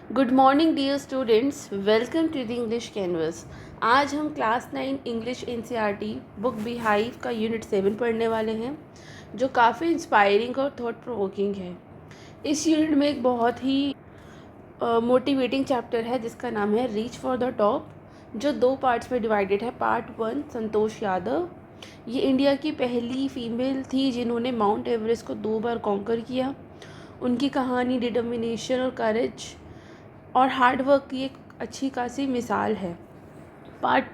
Good morning dear students, welcome to the English canvas. आज हम class 9 English NCERT book Beehive का unit 7 पढ़ने वाले हैं, जो काफ़ी इंस्पायरिंग और थॉट प्रोवोकिंग है। इस यूनिट में एक बहुत ही मोटिवेटिंग चैप्टर है जिसका नाम है रीच फॉर द टॉप, जो 2 पार्ट्स में डिवाइडेड है। पार्ट 1, संतोष यादव। ये इंडिया की पहली फीमेल थी जिन्होंने माउंट एवरेस्ट को 2 बार कॉन्कर किया। उनकी कहानी डिटर्मिनेशन और करेज और हार्ड वर्क की एक अच्छी खासी मिसाल है। पार्ट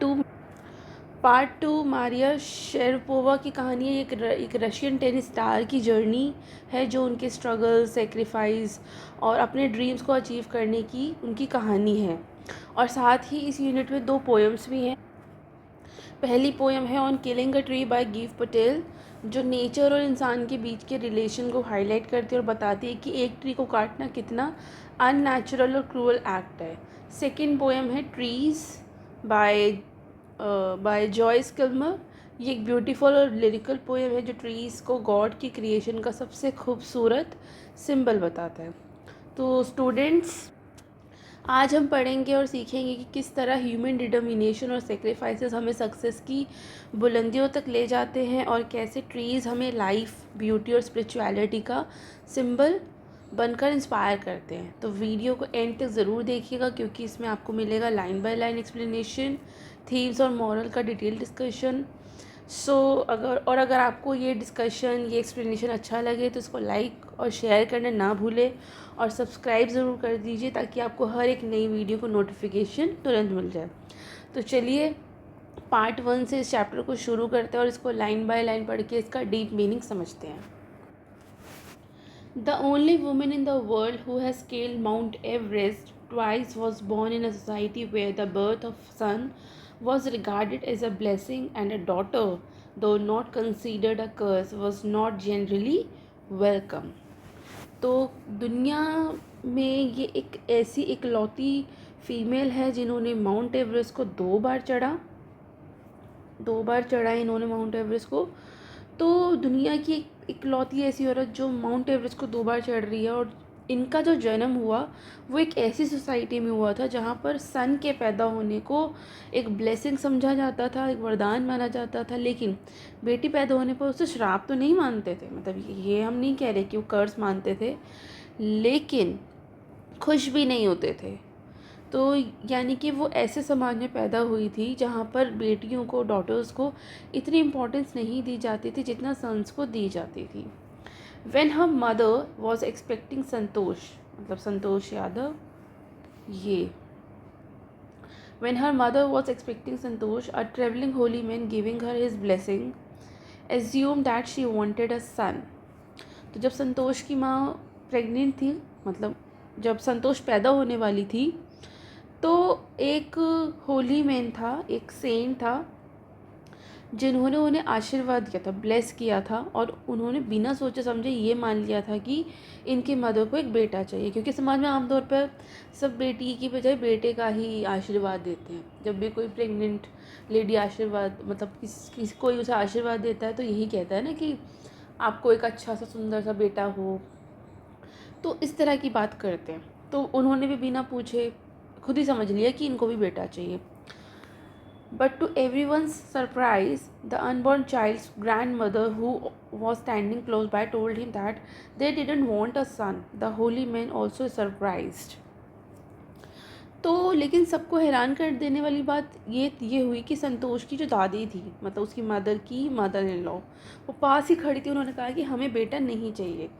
टू मारिया शेरपोवा की कहानी है। एक रशियन टेनिस स्टार की जर्नी है, जो उनके स्ट्रगल, सेक्रीफाइस और अपने ड्रीम्स को अचीव करने की उनकी कहानी है। और साथ ही इस यूनिट में 2 पोएम्स भी हैं। पहली पोएम है on killing a tree bye give Patel, जो नेचर और इंसान के बीच के रिलेशन को हाईलाइट करती है और बताती है कि एक ट्री को काटना कितना अननेचुरल और क्रूअल एक्ट है। सेकंड पोएम है ट्रीज़ बाय जॉयस किल्मर। ये एक ब्यूटीफुल और लिरिकल पोएम है जो ट्रीज़ को गॉड की क्रिएशन का सबसे खूबसूरत सिंबल बताता है। तो स्टूडेंट्स, आज हम पढ़ेंगे और सीखेंगे कि किस तरह ह्यूमन डिटर्मिनेशन और सेक्रीफाइसेस हमें सक्सेस की बुलंदियों तक ले जाते हैं, और कैसे ट्रीज़ हमें लाइफ, ब्यूटी और स्पिरिचुअलिटी का सिंबल बनकर इंस्पायर करते हैं। तो वीडियो को एंड तक ज़रूर देखिएगा, क्योंकि इसमें आपको मिलेगा line by line explanation, themes और मॉरल का डिटेल डिस्कशन। अगर आपको ये डिस्कशन, ये एक्सप्लेनेशन अच्छा लगे तो इसको लाइक और शेयर करना ना भूलें, और सब्सक्राइब ज़रूर कर दीजिए ताकि आपको हर एक नई वीडियो को नोटिफिकेशन तुरंत मिल जाए। तो चलिए पार्ट 1 से इस चैप्टर को शुरू करते हैं और इसको लाइन बाय लाइन पढ़ के इसका डीप मीनिंग समझते हैं। The only woman in the world who has scaled Mount Everest twice was born in a society where the birth of son was regarded as a blessing, and a daughter, though not considered a curse, was not generally welcome. तो दुनिया में ये एक ऐसी इकलौती female है जिन्होंने mount Everest को 2 बार चढ़ा इन्होंने माउंट एवरेस्ट को। तो दुनिया की एक इकलौती ऐसी औरत जो माउंट एवरेस्ट को 2 बार चढ़ रही है, और इनका जो जन्म हुआ वो एक ऐसी सोसाइटी में हुआ था जहाँ पर सन के पैदा होने को एक ब्लेसिंग समझा जाता था, एक वरदान माना जाता था। लेकिन बेटी पैदा होने पर उसे श्राप तो नहीं मानते थे, मतलब ये हम नहीं कह रहे कि वो कर्स मानते थे, लेकिन खुश भी नहीं होते थे। तो यानी कि वो ऐसे समाज में पैदा हुई थी जहाँ पर बेटियों को, डॉटर्स को इतनी इम्पोर्टेंस नहीं दी जाती थी जितना सन्स को दी जाती थी। When her mother was expecting संतोष, मतलब संतोष यादव, ये When her mother was expecting Santosh, a traveling holy man giving her his blessing assumed that she wanted a son. तो जब संतोष की माँ प्रेग्नेंट थी, मतलब जब संतोष पैदा होने वाली थी, तो एक होली मैन था, एक सेंट था, जिन्होंने उन्हें आशीर्वाद दिया था, ब्लेस किया था, और उन्होंने बिना सोचे समझे ये मान लिया था कि इनकी मदर को एक बेटा चाहिए, क्योंकि समाज में आमतौर पर सब बेटी की बजाय बेटे का ही आशीर्वाद देते हैं। जब भी कोई प्रेग्नेंट लेडी आशीर्वाद, मतलब किसी कोई उसे आशीर्वाद देता है तो यही कहता है ना कि आपको एक अच्छा सा सुंदर सा बेटा हो। तो इस तरह की बात करते हैं। तो उन्होंने भी बिना पूछे खुद ही समझ लिया कि इनको भी बेटा चाहिए। But to everyone's surprise, the unborn child's grandmother, who was standing close by, told him that they didn't want a son. The holy man also surprised. तो लेकिन सबको हैरान कर देने वाली बात ये हुई कि संतोष की जो दादी थी, मतलब उसकी मदर की मदर इन लॉ, वो पास ही खड़ी थी। उन्होंने कहा कि हमें बेटा नहीं चाहिए।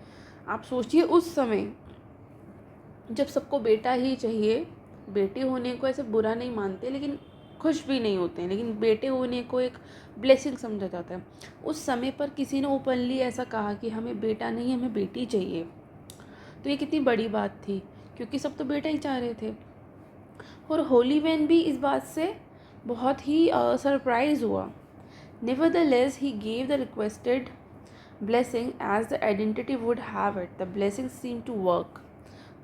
आप सोचिए, उस समय जब सबको बेटा ही चाहिए, बेटे होने को ऐसे बुरा नहीं मानते, लेकिन खुश भी नहीं होते हैं, लेकिन बेटे होने को एक ब्लेसिंग समझा जाता है। उस समय पर किसी ने ओपनली ऐसा कहा कि हमें बेटा नहीं, हमें बेटी चाहिए। तो ये कितनी बड़ी बात थी, क्योंकि सब तो बेटा ही चाह रहे थे। और होली मैन भी इस बात से बहुत ही सरप्राइज हुआ। Nevertheless he gave the requested blessing as the identity would have it, the blessing seem to work.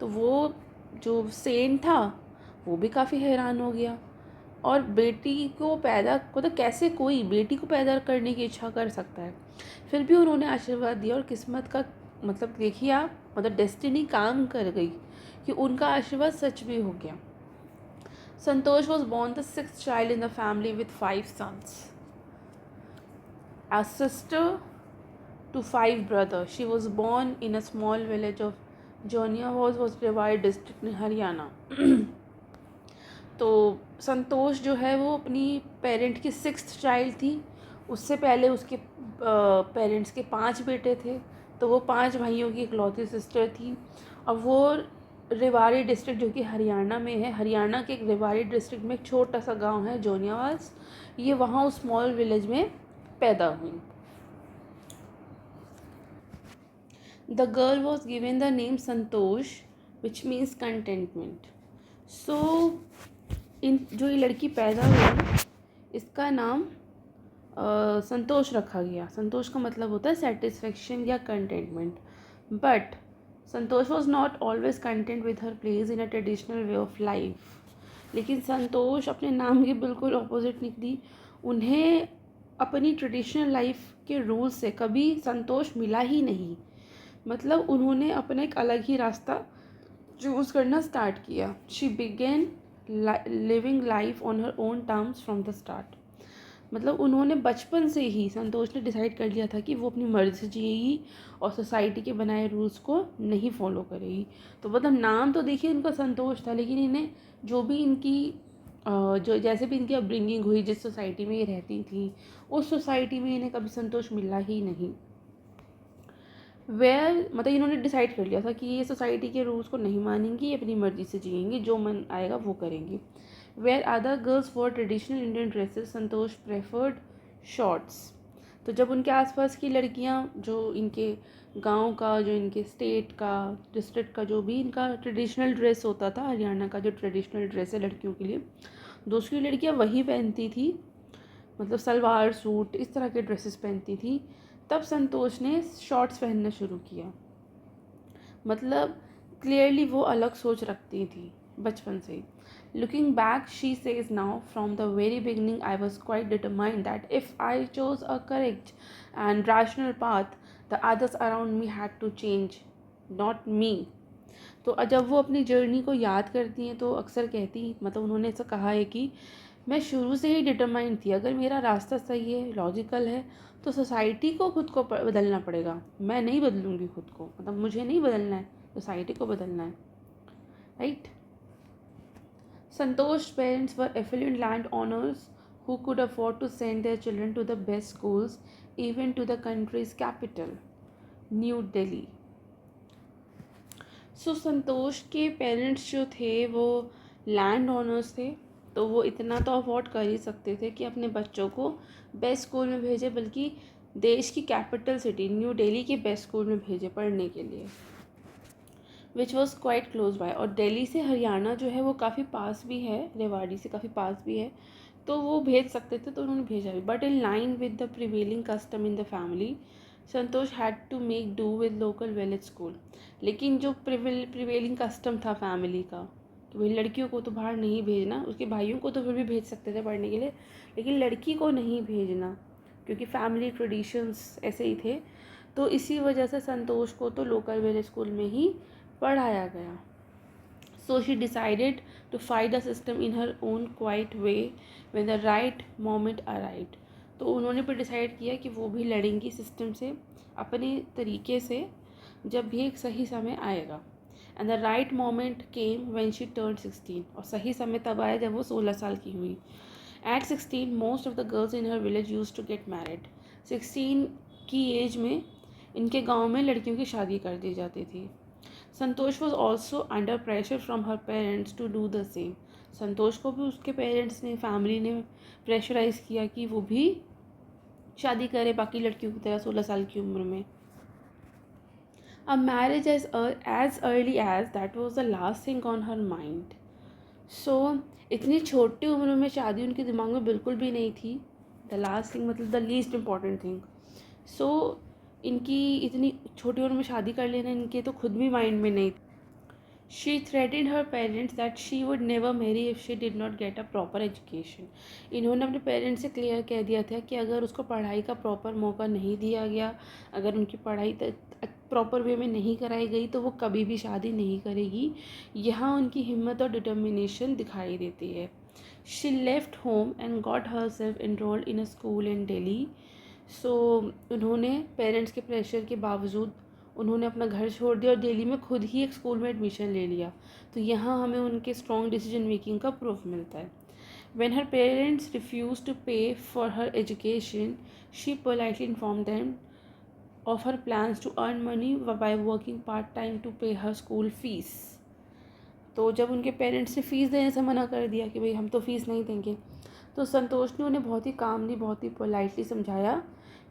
तो वो जो सेंट था वो भी काफ़ी हैरान हो गया, और बेटी को पैदा, मतलब कैसे कोई बेटी को पैदा करने की इच्छा कर सकता है। फिर भी उन्होंने आशीर्वाद दिया, और किस्मत का मतलब देखिए आप, मतलब डेस्टिनी काम कर गई कि उनका आशीर्वाद सच भी हो गया। संतोष was born the sixth child in the family with 5 sons, a sister to 5 brothers. She was born in a small village of Joniawaz was Rewari district in Haryana. तो संतोष जो है वो अपनी पेरेंट की सिक्स्थ चाइल्ड थी। उससे पहले उसके पेरेंट्स के 5 बेटे थे, तो वो 5 भाइयों की इकलौती सिस्टर थी। और वो रेवाड़ी डिस्ट्रिक्ट जो कि हरियाणा में है, हरियाणा के एक रेवाड़ी डिस्ट्रिक्ट में एक छोटा सा गांव है जोनियावास, ये वहाँ उस स्मॉल विलेज में पैदा हुई। The girl was given the name Santosh which means contentment. So जो ये लड़की पैदा हुई इसका नाम संतोष रखा गया। संतोष का मतलब होता है सेटिस्फेक्शन या contentment. But Santosh was not always content with her place in a traditional way of life. लेकिन संतोष अपने नाम के बिल्कुल ऑपोजिट निकली। उन्हें अपनी ट्रेडिशनल लाइफ के रूल से कभी संतोष मिला ही नहीं। मतलब उन्होंने अपना एक अलग ही रास्ता चूज़ करना स्टार्ट किया। She began living life on her own terms from the start. मतलब उन्होंने बचपन से ही, संतोष ने डिसाइड कर लिया था कि वो अपनी मर्जी से जिएगी और सोसाइटी के बनाए रूल्स को नहीं फॉलो करेगी। तो मतलब नाम तो देखिए उनका संतोष था, लेकिन इन्हें जो भी इनकी जो जैसे भी इनकी अपब्रिंगिंग हुई, जिस सोसाइटी में ये रहती थी, उस सोसाइटी में इन्हें कभी संतोष मिला ही नहीं। मतलब इन्होंने डिसाइड कर लिया था कि ये सोसाइटी के रूल्स को नहीं मानेंगी, अपनी मर्जी से जिएंगी, जो मन आएगा वो करेंगी। Where other girls wore traditional Indian dresses, Santosh preferred shorts. तो जब उनके आसपास की लड़कियां, जो इनके गांव का, जो इनके स्टेट का, डिस्ट्रिक्ट का जो भी इनका ट्रेडिशनल ड्रेस होता था, हरियाणा का जो ट्रेडिशनल ड्रेस है लड़कियों के लिए, दूसरी लड़कियां वही पहनती थी, मतलब सलवार सूट इस तरह के ड्रेसेस पहनती थी। तब संतोष ने शॉर्ट्स पहनना शुरू किया। मतलब क्लियरली वो अलग सोच रखती थी बचपन से ही। Looking back she says now, from the very beginning I was quite determined that if I chose a correct and rational path the others around me had to change, not me. तो जब वो अपनी journey को याद करती हैं तो अक्सर कहती, मतलब उन्होंने ऐसा कहा है कि मैं शुरू से ही डिटरमाइंड थी, अगर मेरा रास्ता सही है, लॉजिकल है, तो सोसाइटी को खुद को बदलना पड़ेगा, मैं नहीं बदलूँगी खुद को। मतलब मुझे नहीं बदलना है, सोसाइटी को बदलना है, right. Santosh parents were affluent land owners who could afford to send their children to the best schools, even to the country's capital, New Delhi. सो संतोष के पेरेंट्स जो थे वो लैंड ऑनर्स थे, तो वो इतना तो अफोर्ड कर ही सकते थे कि अपने बच्चों को बेस्ट स्कूल में भेजे, बल्कि देश की कैपिटल सिटी न्यू दिल्ली के बेस्ट स्कूल में भेजे पढ़ने के लिए, which was quite close by. और दिल्ली से हरियाणा जो है वो काफ़ी पास भी है, रेवाड़ी से काफ़ी पास भी है, तो वो भेज सकते थे, तो उन्होंने भेजा भी। But in line with the prevailing custom in the family, Santosh had to make do with local village school. लेकिन जो प्रिवेलिंग कस्टम था फैमिली का कि भाई लड़कियों को तो बाहर नहीं भेजना, उसके भाइयों को तो फिर भी भेज सकते थे पढ़ने के लिए, लेकिन लड़की को नहीं भेजना, क्योंकि फैमिली ट्रेडिशंस ऐसे ही थे। तो इसी वजह से संतोष को तो लोकल विलेज स्कूल में ही पढ़ाया गया। So she decided to fight the system in her own quiet way when the right moment arrived. तो उन्होंने फिर डिसाइड किया कि वो भी लड़ेंगी सिस्टम से अपने तरीके से, जब भी एक सही समय आएगा। And the right moment came when she turned 16। और सही समय तब आया जब वो 16 साल की हुई। At 16 most of the girls in her village used to get married. 16 की एज में इनके गांव में लड़कियों की शादी कर दी जाती थी। Santosh was also under pressure from her parents to do the same. Santosh को भी उसके पेरेंट्स ने, फैमिली ने प्रेशराइज किया कि वो भी शादी करे बाकी लड़कियों की तरह 16 साल की उम्र में। A marriage as early as that was the last thing on her mind. So इतनी छोटी उम्र में शादी उनके दिमाग में बिल्कुल भी नहीं थी। द लास्ट थिंग मतलब द लीस्ट इम्पॉर्टेंट थिंग। सो इनकी इतनी छोटी उम्र में शादी कर लेना इनके तो खुद भी माइंड में नहीं। She threatened her parents that she would never marry if she did not get a proper education. इन्होंने अपने पेरेंट्स से क्लियर कह दिया था कि अगर उसको पढ़ाई का प्रॉपर मौका नहीं दिया गया, अगर उनकी पढ़ाई प्रॉपर वे में नहीं कराई गई तो वो कभी भी शादी नहीं करेगी। यहाँ उनकी हिम्मत और डिटर्मिनेशन दिखाई देती है। She left home and got herself enrolled in a school in Delhi. सो उन्होंने पेरेंट्स के प्रेशर के बावजूद उन्होंने अपना घर छोड़ दिया और दिल्ली में खुद ही एक स्कूल में एडमिशन ले लिया। तो यहाँ हमें उनके स्ट्रॉन्ग डिसीजन मेकिंग का प्रूफ मिलता है। When her parents refuse to pay for her education, she politely inform them of her plans to earn money by working part time to pay her school fees. तो जब उनके parents ने fees देने से मना कर दिया कि भाई हम तो फ़ीस नहीं देंगे, तो संतोष ने उन्हें बहुत ही कामली, बहुत ही पोलाइटली समझाया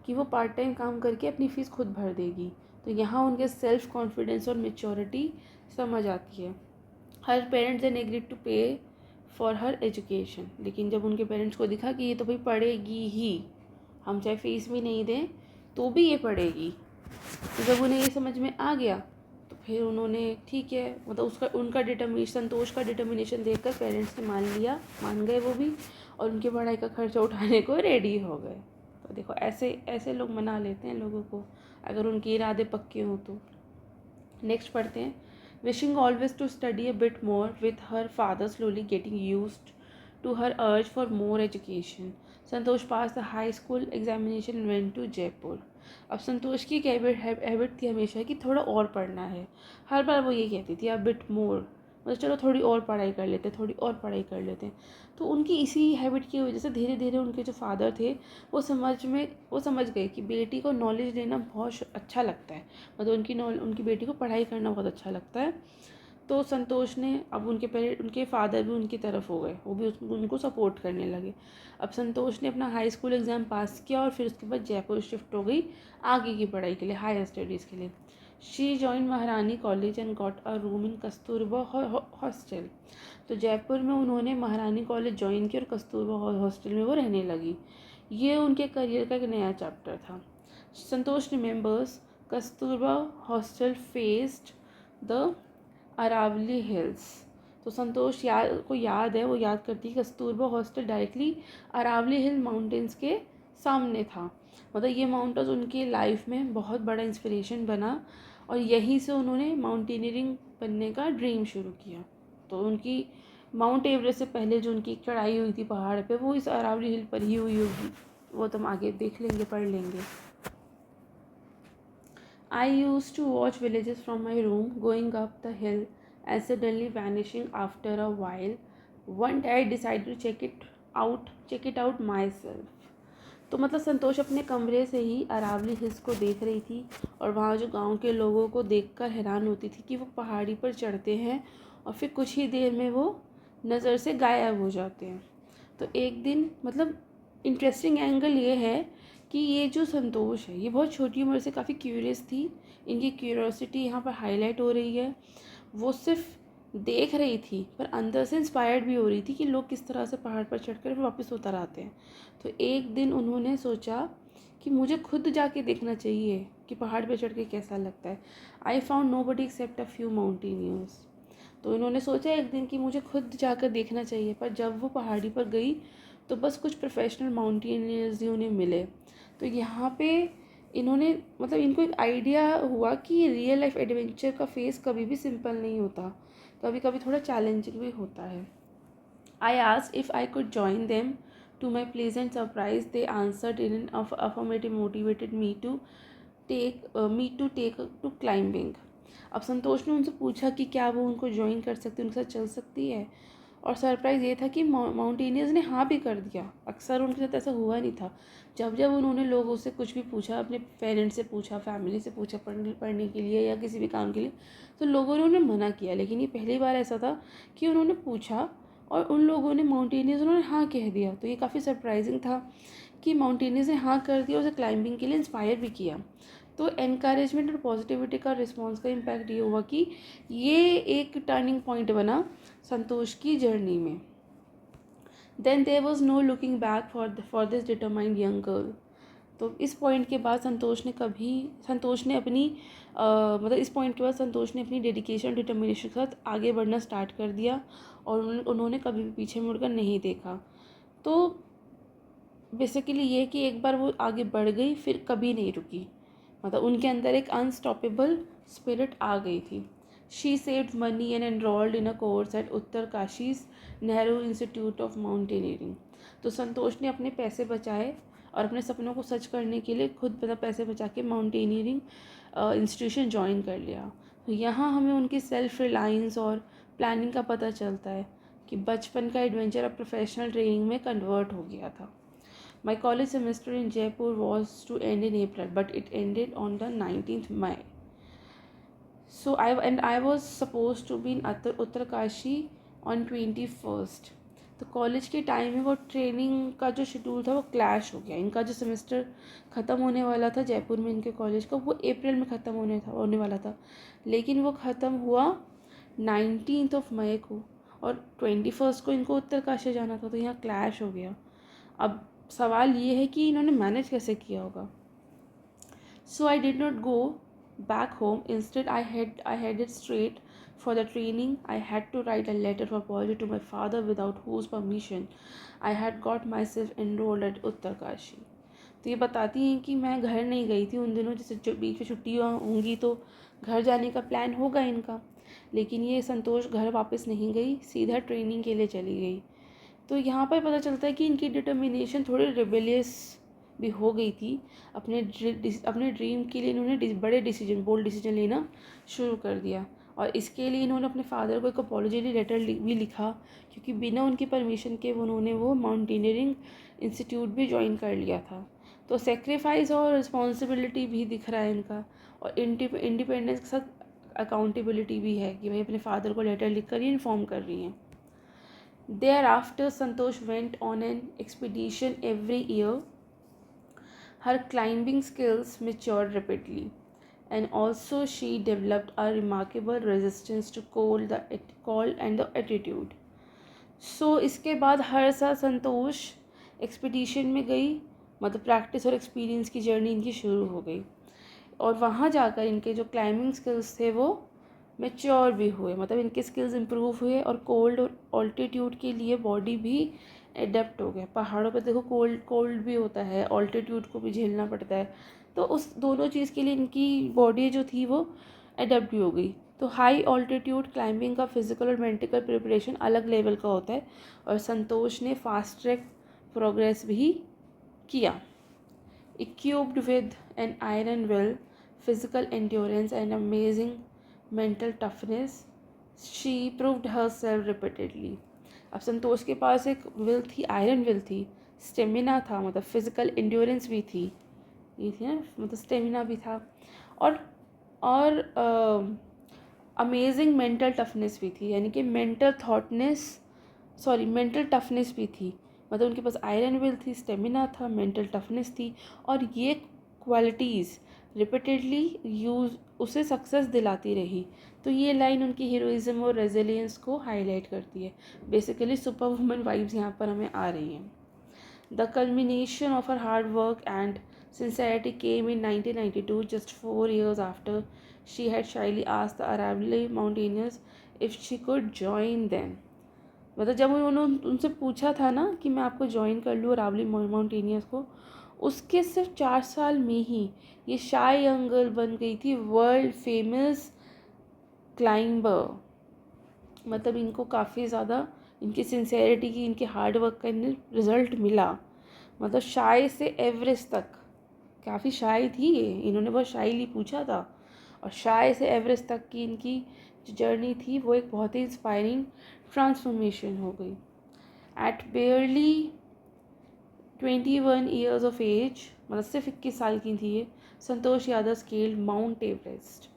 कि वो पार्ट टाइम काम करके अपनी फ़ीस खुद भर देगी। तो यहाँ उनके सेल्फ कॉन्फिडेंस और मेच्योरिटी समझ आती है। हर parents then agreed to pay for her education, लेकिन जब उनके पेरेंट्स को दिखा कि ये तो भाई पढ़ेगी ही, हम चाहे फ़ीस भी नहीं दें तो भी ये पढ़ेगी, तो जब उन्हें ये समझ में आ गया तो फिर उन्होंने ठीक है, मतलब उसका उनका संतोष का डिटर्मिनेशन देखकर पेरेंट्स ने मान गए वो भी, और उनकी पढ़ाई का खर्चा उठाने को रेडी हो गए। तो देखो ऐसे ऐसे लोग मना लेते हैं लोगों को, अगर उनके इरादे पक्के हों तो। नेक्स्ट पढ़ते हैं। Wishing always to study a bit more with her father slowly getting used to her urge for more education. Santosh pass the high school examination went to Jaipur. अब संतोष की एक हैबिट थी हमेशा कि थोड़ा और पढ़ना है। हर बार वो ये कहती थी अब बिट मोर, मतलब चलो थोड़ी और पढ़ाई कर लेते, थोड़ी और पढ़ाई कर लेते हैं। तो उनकी इसी हैबिट की वजह से धीरे धीरे उनके जो फादर थे वो समझ गए कि बेटी को नॉलेज लेना बहुत अच्छा लगता है, मतलब उनकी बेटी को पढ़ाई करना बहुत अच्छा लगता है। तो संतोष ने अब उनके फादर भी उनकी तरफ हो गए, वो भी उनको सपोर्ट करने लगे। अब संतोष ने अपना हाई स्कूल एग्ज़ाम पास किया और फिर उसके बाद जयपुर शिफ्ट हो गई आगे की पढ़ाई के लिए, हायर स्टडीज़ के लिए। शी जॉइन महारानी college and got a room in Kasturba hostel. तो जयपुर में उन्होंने महारानी कॉलेज ज्वाइन किया और कस्तूरबा हॉस्टल में वो रहने लगी। ये उनके करियर का एक नया चैप्टर था। Santosh remembers Kasturba hostel faced the Aravalli hills. तो संतोष याद है, वो याद करती है Kasturba hostel directly Aravalli hill mountains के सामने था। मतलब ये माउंटेन्स उनकी लाइफ में बहुत बड़ा इंस्पिरेशन बना और यहीं से उन्होंने माउंटेनियरिंग बनने का ड्रीम शुरू किया। तो उनकी माउंट एवरेस्ट से पहले जो उनकी चढ़ाई हुई थी पहाड़ पे, वो इस अरावली हिल पर ही हुई होगी, वो तो हम आगे देख लेंगे, पढ़ लेंगे। I used to watch villages from my room going up the hill and suddenly vanishing after a while. One day I decided to check it out myself. तो मतलब संतोष अपने कमरे से ही अरावली हिल्स को देख रही थी और वहाँ जो गांव के लोगों को देखकर हैरान होती थी कि वो पहाड़ी पर चढ़ते हैं और फिर कुछ ही देर में वो नज़र से गायब हो जाते हैं। तो एक दिन, मतलब इंटरेस्टिंग एंगल ये है कि ये जो संतोष है ये बहुत छोटी उम्र से काफ़ी क्यूरियस थी। इनकी क्यूरियोसिटी यहाँ पर हाईलाइट हो रही है। वो सिर्फ देख रही थी पर अंदर से इंस्पायर्ड भी हो रही थी कि लोग किस तरह से पहाड़ पर चढ़कर फिर वापस उतर आते हैं। तो एक दिन उन्होंने सोचा कि मुझे खुद जाके देखना चाहिए कि पहाड़ पर चढ़ के कैसा लगता है। I found nobody except a few mountaineers. तो इन्होंने सोचा एक दिन कि मुझे खुद जाकर देखना चाहिए, पर जब वो पहाड़ी पर गई तो बस कुछ प्रोफेशनल माउंटेनियर्स ही उन्हें मिले। तो यहाँ पे इन्होंने, मतलब इनको एक आइडिया हुआ कि रियल लाइफ एडवेंचर का फेस कभी भी सिंपल नहीं होता, कभी कभी थोड़ा चैलेंजिंग भी होता है। I asked if I could join them. To my pleasant surprise they answered in an affirmative motivated me to take to climbing. अब संतोष ने उनसे पूछा कि क्या वो उनको ज्वाइन कर सकती है, उनके साथ चल सकती है, और सरप्राइज़ ये था कि माउंटेनियर्स ने हाँ भी कर दिया। अक्सर उनके साथ ऐसा हुआ नहीं था। जब जब उन्होंने लोगों से कुछ भी पूछा, अपने पेरेंट्स से पूछा, फैमिली से पूछा पढ़ने के लिए या किसी भी काम के लिए, तो लोगों ने उन्हें मना किया। लेकिन ये पहली बार ऐसा था कि उन्होंने पूछा और उन लोगों ने, माउंटेनियर्स, उन्होंने हाँ कह दिया। तो ये काफ़ी सरप्राइजिंग था कि माउंटेनियर्स ने हाँ कर दिया और उसे क्लाइंबिंग के लिए इंस्पायर भी किया। तो एनकरेजमेंट और पॉजिटिविटी का रिस्पॉन्स का इम्पैक्ट ये हुआ कि ये एक टर्निंग पॉइंट बना संतोष की जर्नी में। Then there was no looking back for this determined young girl. तो इस पॉइंट के बाद संतोष ने अपनी मतलब इस पॉइंट के बाद संतोष ने अपनी डेडिकेशन डिटर्मिनेशन के साथ आगे बढ़ना स्टार्ट कर दिया और उन्होंने कभी भी पीछे मुड़कर नहीं देखा। तो बेसिकली ये कि एक बार वो आगे बढ़ गई फिर कभी नहीं रुकी, मतलब उनके अंदर एक अनस्टॉपेबल स्पिरिट आ गई थी। She saved money and enrolled in a course at Uttarkashi's Nehru Institute of Mountaineering. तो संतोष ने अपने पैसे बचाए और अपने सपनों को सच करने के लिए खुद पैसे बचा के माउंटेनियरिंग इंस्टीट्यूशन ज्वाइन कर लिया। तो यहाँ हमें उनकी सेल्फ रिलायंस और प्लानिंग का पता चलता है कि बचपन का एडवेंचर अब प्रोफेशनल ट्रेनिंग में कन्वर्ट हो गया था। My college semester in Jaipur was to end in April, but it ended on the 19th May. So I was supposed to be in Uttarkashi on 21st. तो college के time में वो training का जो schedule था वो clash हो गया। इनका जो सेमेस्टर ख़त्म होने वाला था जयपुर में इनके कॉलेज का, वो अप्रैल में ख़त्म होने वाला था, लेकिन वो ख़त्म हुआ 19 मई को और 21 को इनको उत्तरकाशी जाना था। तो यहाँ क्लैश हो गया। अब सवाल ये है कि इन्होंने मैनेज कैसे किया होगा। So I did not go back home, instead I headed straight for the training. I had to write a letter of apology to my father without whose permission I had got myself enrolled at Uttarkashi. तो ये बताती हैं कि मैं घर नहीं गई थी उन दिनों, जैसे बीच में छुट्टियाँ होंगी तो घर जाने का प्लान होगा इनका, लेकिन ये संतोष घर वापस नहीं गई, सीधा ट्रेनिंग के लिए चली गई। तो यहाँ पर पता चलता है कि इनकी डिटर्मिनेशन थोड़ी रिबेलियस भी हो गई थी। अपने ड्रीम के लिए इन्होंने बड़े डिसीजन, बोल्ड डिसीजन लेना शुरू कर दिया और इसके लिए इन्होंने अपने फादर को एक अपॉलॉजी लेटर भी लिखा, क्योंकि बिना उनकी परमिशन के उन्होंने वो माउंटेनियरिंग इंस्टीट्यूट भी ज्वाइन कर लिया था। तो सेक्रीफाइस और रिस्पॉन्सिबिलिटी भी दिख रहा है इनका, और इंडिपेंडेंस के साथ अकाउंटेबिलिटी भी है कि भाई अपने फादर को लेटर लिख कर ही इन्फॉर्म कर रही हैं। Thereafter, Santosh went on an expedition every year. Her climbing skills matured rapidly, and also she developed a remarkable resistance to cold and the altitude. So इसके बाद हर साल संतोष एक्सपीडिशन में गई, मतलब प्रैक्टिस और एक्सपीरियंस की जर्नी इनकी शुरू हो गई और वहाँ जाकर इनके जो क्लाइंबिंग स्किल्स थे वो मैच्योर भी हुए, मतलब इनके स्किल्स इम्प्रूव हुए और कोल्ड और ऑल्टीट्यूड के लिए बॉडी भी एडेप्ट हो गया। पहाड़ों पे देखो कोल्ड भी होता है, ऑल्टीट्यूड को भी झेलना पड़ता है, तो उस दोनों चीज़ के लिए इनकी बॉडी जो थी वो एडेप्ट भी हो गई। तो हाई ऑल्टीट्यूड क्लाइंबिंग का फिजिकल और मेंटल प्रिपरेशन अलग लेवल का होता है और संतोष ने फास्ट ट्रैक प्रोग्रेस भी किया। Equipped with an iron will, physical endurance and amazing mental toughness, she proved herself repeatedly. अब संतोष के पास एक विल थी, आयरन विल थी, स्टेमिना था, मतलब फिजिकल एंड्योरेंस भी थी, ये थी ना, मतलब स्टेमिना भी था, और अमेजिंग मेंटल टफनेस भी थी, यानी कि मेंटल टफनेस भी थी। मतलब उनके पास आयरन विल थी, स्टेमिना था, मेंटल टफनेस थी, और ये क्वालिटीज़ रिपीटेडली उसे सक्सेस दिलाती रही। तो ये लाइन उनकी हीरोइज्म और रेजिलियंस को हाईलाइट करती है। बेसिकली सुपर वुमन वाइब्स यहाँ पर हमें आ रही हैं। The culmination of her hard work and sincerity came in 1992, just 4 years after she had shyly asked the Aravalli mountaineers if she could join them. मतलब जब उन्होंने उनसे पूछा था ना कि मैं आपको ज्वाइन कर लूँ अरावली माउंटेनियर्स को, उसके सिर्फ 4 साल में ही ये शाई यंग गर्ल बन गई थी वर्ल्ड फेमस क्लाइंबर। मतलब इनको काफ़ी ज़्यादा इनकी सिंसेरिटी की, इनके हार्ड वर्क का रिज़ल्ट मिला। मतलब शाई से एवरेस्ट तक, काफ़ी शाई थी ये, इन्होंने बहुत शाईली पूछा था, और शाई से एवरेस्ट तक की इनकी जो जर्नी थी वो एक बहुत ही इंस्पायरिंग ट्रांसफॉर्मेशन हो गई। At barely 21 years of age, मतलब सिर्फ 21 साल की थी ये, Santosh Yadav scaled Mount Everest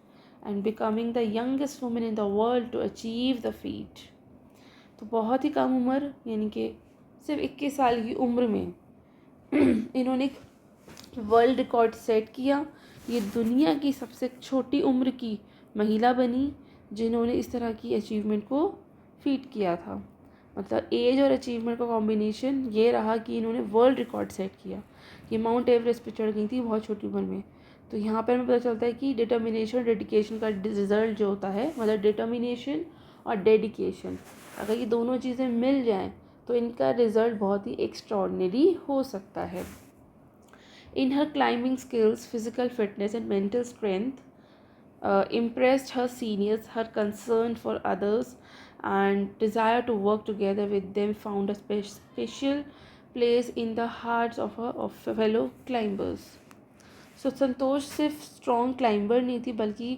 and becoming the youngest women in the world to achieve the feat. तो बहुत ही कम उम्र, यानी कि सिर्फ 21 साल की उम्र में इन्होंने वर्ल्ड रिकॉर्ड सेट किया। ये दुनिया की सबसे छोटी उम्र की महिला बनी जिन्होंने इस तरह की अचीवमेंट को फीट किया था। मतलब एज और अचीवमेंट का कॉम्बिनेशन ये रहा कि इन्होंने वर्ल्ड रिकॉर्ड सेट किया। ये माउंट एवरेस्ट पे चढ़ गई थी बहुत छोटी उम्र में। तो यहाँ पर हमें पता चलता है कि डिटर्मिनेशन और डेडिकेशन का रिजल्ट जो होता है, मतलब डिटर्मिनेशन और डेडिकेशन, अगर ये दोनों चीज़ें मिल जाएं तो इनका रिजल्ट बहुत ही एक्स्ट्रॉर्डिनरी हो सकता है। In her climbing skills, physical fitness and mental strength impressed her seniors. Her concern for others and desire to work together with them found a special place in the hearts of fellow climbers. So संतोष सिर्फ strong climber नहीं थी बल्कि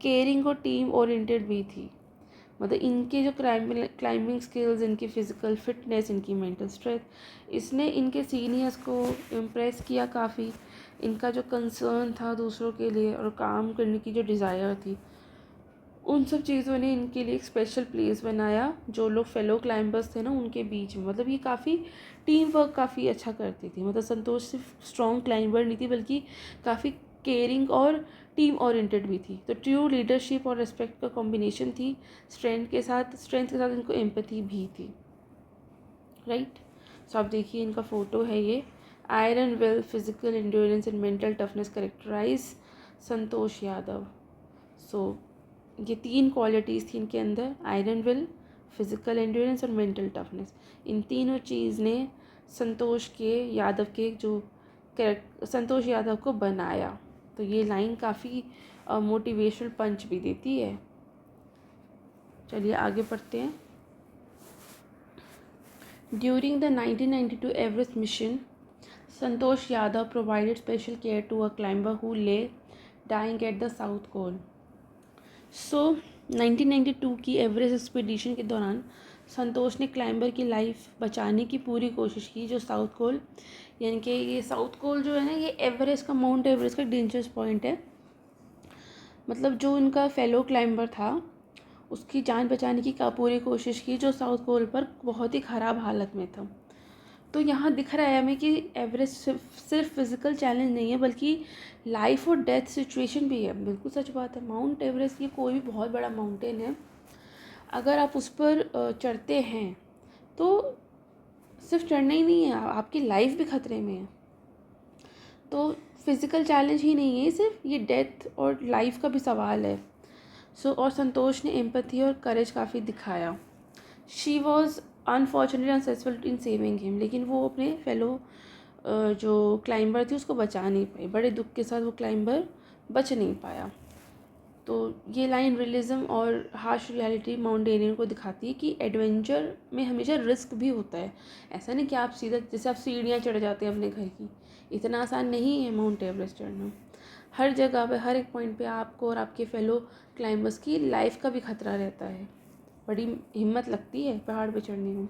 caring और team oriented भी थी। मतलब इनके जो क्लाइंबिंग स्किल्स, इनकी फ़िज़िकल फिटनेस, इनकी मेंटल स्ट्रेंथ, इसने इनके सीनियर्स को इम्प्रेस किया काफ़ी। इनका जो कंसर्न था दूसरों के लिए और काम करने की जो डिज़ायर थी, उन सब चीज़ों ने इनके लिए एक स्पेशल प्लेस बनाया जो लोग फेलो क्लाइंबर्स थे ना उनके बीच में। मतलब ये काफ़ी टीम वर्क काफ़ी अच्छा करती थी। मतलब संतोष सिर्फ स्ट्रॉन्ग क्लाइंबर नहीं थी बल्कि काफ़ी केयरिंग और टीम ओरिएंटेड भी थी। तो ट्रू लीडरशिप और रिस्पेक्ट का कॉम्बिनेशन थी। स्ट्रेंथ के साथ इनको एम्पैथी भी थी, राइट। सो आप देखिए इनका फ़ोटो है ये। Iron will, physical endurance and mental toughness characterize Santosh Yadav. So ये 3 क्वालिटीज़ थी इनके अंदर, आयरन विल, फिजिकल एंड्योरेंस और मेंटल टफनेस। इन तीनों चीज़ ने संतोष यादव को बनाया। तो ये लाइन काफ़ी मोटिवेशनल पंच भी देती है। चलिए आगे पढ़ते हैं। During the 1992 Everest mission, Santosh Yadav provided special care to a climber who lay dying at the South Pole. So 1992 की एवरेस्ट एक्सपीडिशन के दौरान संतोष ने क्लाइंबर की लाइफ बचाने की पूरी कोशिश की। जो साउथ पोल, यानी कि ये साउथ पोल जो है ना, ये एवरेस्ट का, माउंट एवरेस्ट का डेंजरस पॉइंट है। मतलब जो इनका फेलो क्लाइंबर था उसकी जान बचाने की पूरी कोशिश की, जो साउथ पोल पर बहुत ही ख़राब हालत में था। तो यहाँ दिख रहा है हमें कि एवरेस्ट सिर्फ फिज़िकल चैलेंज नहीं है बल्कि लाइफ और डेथ सिचुएशन भी है। बिल्कुल सच बात है। माउंट एवरेस्ट ये कोई भी बहुत बड़ा माउंटेन है, अगर आप उस पर चढ़ते हैं तो सिर्फ चढ़ना ही नहीं है, आपकी लाइफ भी खतरे में है। तो फिज़िकल चैलेंज ही नहीं है, सिर्फ ये डेथ और लाइफ का भी सवाल है। और संतोष ने एम्पैथी और करेज काफ़ी दिखाया। She was unfortunately unsuccessful in saving him, लेकिन वो अपने फेलो जो क्लाइंबर थी उसको बचा नहीं पाई। बड़े दुख के साथ वो क्लाइंबर बच नहीं पाया। तो ये लाइन रियलिज्म और हार्श रियलिटी माउंटेनियर को दिखाती है कि एडवेंचर में हमेशा रिस्क भी होता है। ऐसा नहीं कि आप सीधा, जैसे आप सीढ़ियाँ चढ़ जाते हैं अपने घर की, इतना आसान नहीं है माउंट एवरेस्ट चढ़ना। हर जगह पे, हर एक पॉइंट पे आपको और आपके फेलो क्लाइंबर्स की लाइफ का भी खतरा रहता है। बड़ी हिम्मत लगती है पहाड़ पे चढ़ने में।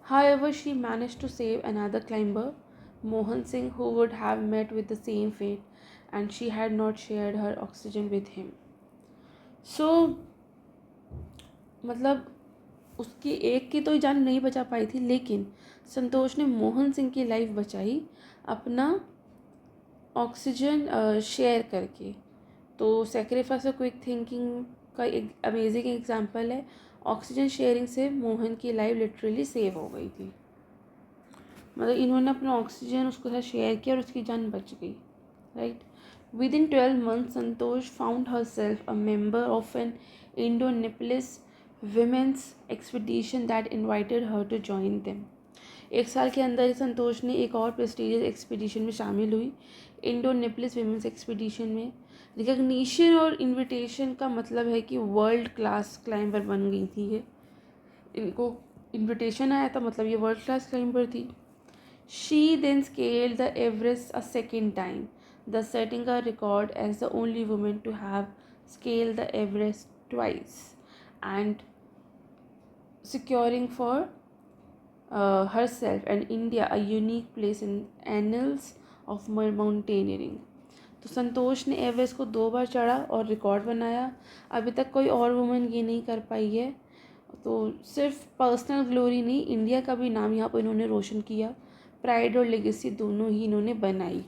However, she managed to save another climber, Mohan Singh, who would have met with the same fate, and she had not shared her oxygen with him. So, मतलब उसकी एक की तो जान नहीं बचा पाई थी, लेकिन संतोष ने मोहन सिंह की लाइफ बचाई अपना ऑक्सीजन शेयर करके। तो सेक्रीफाइस और क्विक थिंकिंग का एक अमेजिंग एग्जांपल है। ऑक्सीजन शेयरिंग से मोहन की लाइफ लिटरली सेव हो गई थी। मतलब इन्होंने अपना ऑक्सीजन उसके साथ शेयर किया और उसकी जान बच गई, right. Within 12 months Santosh found herself a member of an Indo Nepalese women's expedition that invited her to join them. 1 साल के अंदर ही संतोष ने एक और प्रेस्टीजियस एक्सपीडिशन में शामिल हुई, इंडो-नेपलिस विमेंस एक्सपीडिशन में। रिकग्निशन और इनविटेशन का मतलब है कि वर्ल्ड क्लास क्लाइंबर बन गई थी ये। इनको इनविटेशन आया था, मतलब ये वर्ल्ड क्लास क्लाइंबर थी। She then scaled the Everest a second time, thus setting a record as the only woman to have scaled the Everest twice and securing for herself and India a unique place in annals of mountaineering. तो संतोष ने Everest को 2 बार चढ़ा और record बनाया। अभी तक कोई और वुमन ये नहीं कर पाई है। तो सिर्फ पर्सनल ग्लोरी नहीं, इंडिया का भी नाम यहाँ पर इन्होंने रोशन किया। प्राइड और लेगेसी दोनों ही इन्होंने बनाई।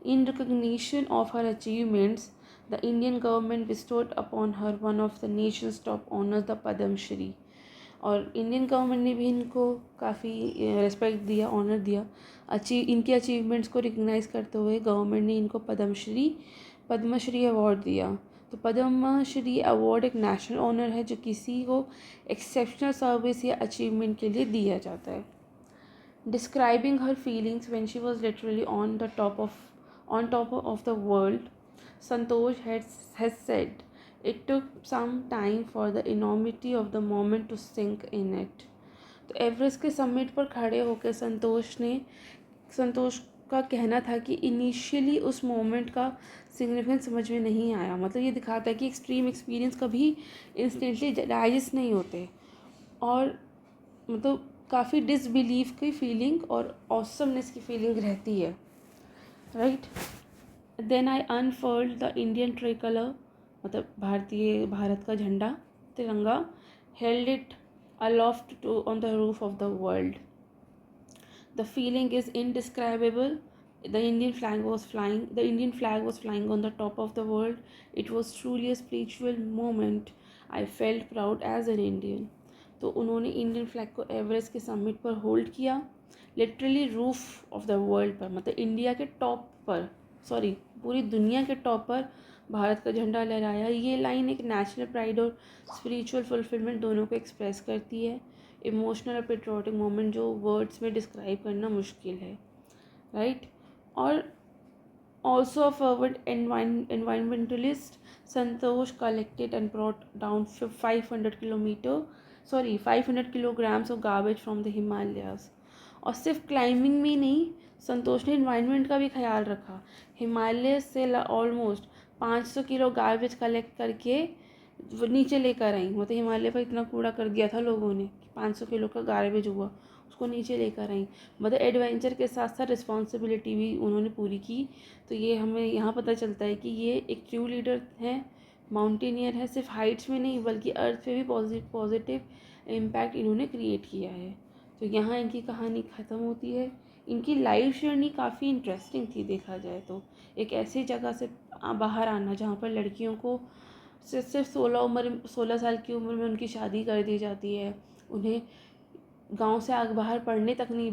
In recognition of her achievements, the Indian government bestowed upon her one of the nation's top honors, the Padma Shri. और इंडियन गवर्नमेंट ने भी इनको काफ़ी रिस्पेक्ट दिया, ऑनर दिया। इनके अचीवमेंट्स को रिकग्नाइज़ करते हुए गवर्नमेंट ने इनको पद्मश्री अवार्ड दिया। तो पद्मश्री अवार्ड एक नेशनल ऑनर है जो किसी को एक्सेप्शनल सर्विस या अचीवमेंट के लिए दिया जाता है। Describing her feelings when she was literally on top of the world, Santosh has said, "It took some time for the enormity of the moment to sink in it." तो Everest के summit पर खड़े होकर संतोष का कहना था कि initially उस मोमेंट का सिग्निफिकेंस समझ में नहीं आया। मतलब ये दिखाता है कि एक्सट्रीम एक्सपीरियंस कभी इंस्टेंटली डाइजेस्ट नहीं होते और मतलब काफ़ी डिसबिलीफ की फीलिंग और ऑसमनेस की फीलिंग रहती है, right. Then I unfurled the Indian tricolour, मतलब भारत का झंडा, तिरंगा, held it aloft to on the roof of the world. The feeling is indescribable. The Indian flag was flying on the top of the world. It was truly a spiritual moment. I felt proud as an Indian. तो उन्होंने Indian flag को Everest के summit पर hold किया, literally roof of the world पर, मतलब India के top पर, पूरी दुनिया के टॉप पर भारत का झंडा लहराया। ये लाइन एक नेशनल प्राइड और स्पिरिचुअल फुलफिलमेंट दोनों को एक्सप्रेस करती है। इमोशनल और पेट्रियोटिक मोमेंट जो वर्ड्स में डिस्क्राइब करना मुश्किल है, राइट। और also a fervent environmentalist, Santosh collected and brought down 500 kilograms of garbage from the Himalayas. और सिर्फ क्लाइंबिंग में नहीं, संतोष ने इन्वायरमेंट का भी ख्याल रखा। हिमालय से ऑलमोस्ट 500 किलो गार्बेज कलेक्ट करके वो नीचे लेकर आई। मतलब हिमालय पर इतना कूड़ा कर दिया था लोगों ने कि 500 किलो का गार्बेज हुआ, उसको नीचे लेकर आई। मतलब एडवेंचर के साथ साथ रिस्पॉन्सिबिलिटी भी उन्होंने पूरी की। तो ये हमें यहाँ पता चलता है कि ये एक ट्रू लीडर है, माउंटेनियर है, सिर्फ हाइट्स में नहीं बल्कि अर्थ पे भी पॉजिटिव इम्पैक्ट इन्होंने क्रिएट किया है। तो यहाँ इनकी कहानी ख़त्म होती है। इनकी लाइफ जर्नी काफ़ी इंटरेस्टिंग थी देखा जाए तो। एक ऐसी जगह से बाहर आना जहाँ पर लड़कियों को सिर्फ 16 साल की उम्र में उनकी शादी कर दी जाती है, उन्हें गांव से आगे बाहर पढ़ने तक नहीं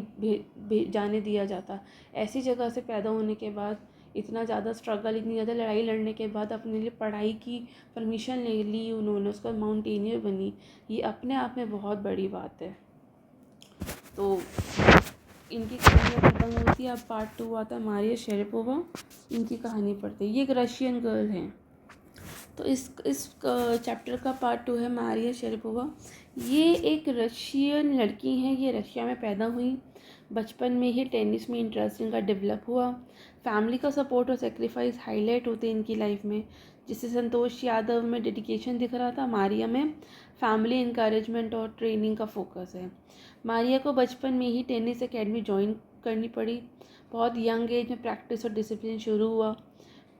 जाने दिया जाता। ऐसी जगह से पैदा होने के बाद इतना ज़्यादा स्ट्रगल, इतनी ज़्यादा लड़ाई लड़ने के बाद अपने लिए पढ़ाई की परमिशन ले ली उन्होंने, उसका माउंटेनियर बनी। ये अपने आप में बहुत बड़ी बात है। तो इनकी कहानियाँ ख़त्म होती है। अब पार्ट 2 आता है मारिया शेरापोवा, इनकी कहानी पढ़ते हैं। ये एक रशियन गर्ल हैं। तो इस चैप्टर का पार्ट 2 है मारिया शेरापोवा। ये एक रशियन लड़की हैं। ये रशिया में पैदा हुई। बचपन में ही टेनिस में इंटरेस्ट इनका डेवलप हुआ। फैमिली का सपोर्ट और सेक्रीफाइस हाईलाइट होते इनकी लाइफ में। जिससे संतोष यादव में डेडिकेशन दिख रहा था, मारिया में फैमिली इंकरेजमेंट और ट्रेनिंग का फोकस है। मारिया को बचपन में ही टेनिस एकेडमी ज्वाइन करनी पड़ी। बहुत यंग एज में प्रैक्टिस और डिसिप्लिन शुरू हुआ।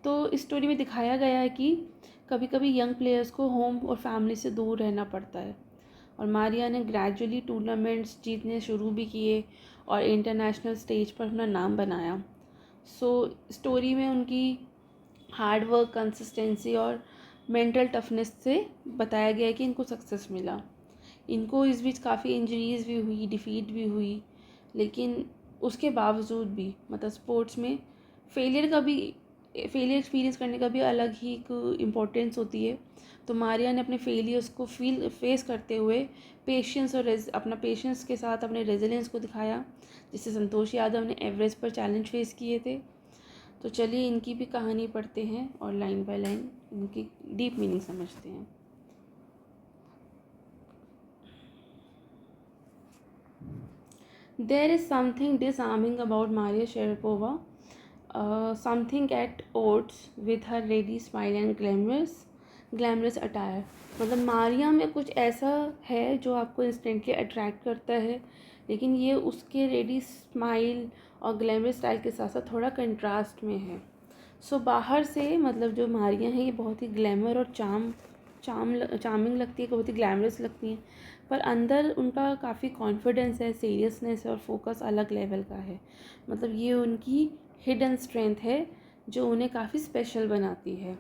तो इस स्टोरी में दिखाया गया है कि कभी कभी यंग प्लेयर्स को होम और फैमिली से दूर रहना पड़ता है। और मारिया ने ग्रेजुअली टूर्नामेंट्स जीतने शुरू भी किए और इंटरनेशनल स्टेज पर अपना नाम बनाया। स्टोरी में उनकी हार्ड वर्क, कंसिस्टेंसी और मेंटल टफनेस से बताया गया है कि इनको सक्सेस मिला। इनको इस बीच काफ़ी इंजरीज़ भी हुई, डिफीट भी हुई, लेकिन उसके बावजूद भी मतलब स्पोर्ट्स में फेलियर एक्सपीरियंस करने का भी अलग ही एक इम्पोर्टेंस होती है। तो मारिया ने अपने फेलियर्स को फेस करते हुए अपना पेशेंस के साथ अपने रेजिलियंस को दिखाया, जिससे संतोष यादव ने एवरेस्ट पर चैलेंज फेस किए थे। तो चलिए इनकी भी कहानी पढ़ते हैं और लाइन बाय लाइन इनकी डीप मीनिंग समझते हैं। There is something disarming about Maria Sharapova, something at odds with her ready smile and glamorous attire. मतलब मारिया में कुछ ऐसा है जो आपको इंस्टेंटली अट्रैक्ट करता है, लेकिन ये उसके रेडी स्माइल और ग्लैमरस स्टाइल के साथ साथ थोड़ा कंट्रास्ट में है। बाहर से मतलब जो मारिया हैं ये बहुत ही ग्लैमर और चार्मिंग लगती है, बहुत ही ग्लैमरस लगती हैं, पर अंदर उनका काफ़ी कॉन्फिडेंस है, सीरियसनेस है और फोकस अलग लेवल का है। मतलब ये उनकी हिडन स्ट्रेंथ है जो उन्हें काफ़ी स्पेशल बनाती है।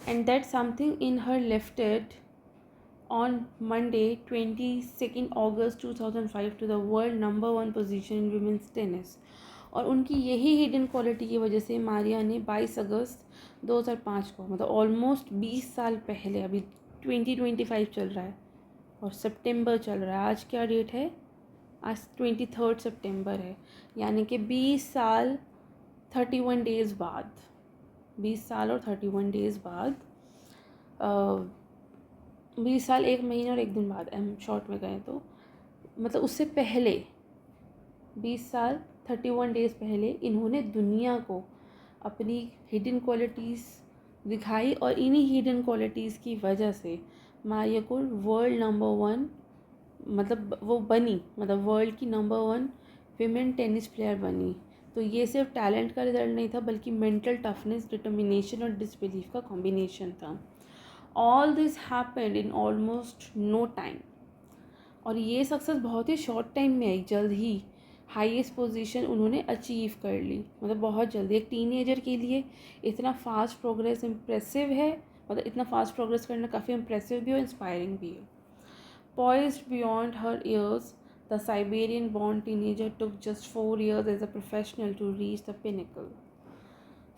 And that something in her lifted on Monday 22nd August 2005 to the world number 1 position in women's tennis. और उनकी यही हिडन क्वालिटी की वजह से मारिया ने 22 अगस्त 2005 को, मतलब ऑलमोस्ट 20 साल पहले, अभी 2025 चल रहा है और सितंबर चल रहा है, आज क्या डेट है, आज 23 सितंबर है, यानी कि 20 साल 31 डेज़ बाद, 20 साल और 31 डेज़ बाद, 20 साल 1 महीने और 1 दिन बाद, हम शॉर्ट में गए तो मतलब उससे पहले 20 साल 31 डेज़ पहले इन्होंने दुनिया को अपनी हिडन क्वालिटीज़ दिखाई और इन्हीं हिडन क्वालिटीज़ की वजह से मारिया को वर्ल्ड नंबर 1, मतलब वो बनी, मतलब वर्ल्ड की नंबर 1 विमेन टेनिस प्लेयर बनी। तो ये सिर्फ टैलेंट का रिजल्ट नहीं था, बल्कि मेंटल टफनेस, डिटर्मिनेशन और डिसबिलीफ का कॉम्बिनेशन था। All this happened in almost no time, और ये सक्सेस बहुत ही शॉर्ट टाइम में आई, जल्द ही हाईएस्ट पोजीशन उन्होंने अचीव कर ली, मतलब बहुत जल्दी। एक टीनेजर के लिए इतना फास्ट प्रोग्रेस इम्प्रेसिव है, मतलब इतना फास्ट प्रोग्रेस करना काफ़ी इम्प्रेसिव भी और इंस्पायरिंग भी है। Poised beyond her years, the Siberian-born teenager took just 4 years as a professional to reach the pinnacle.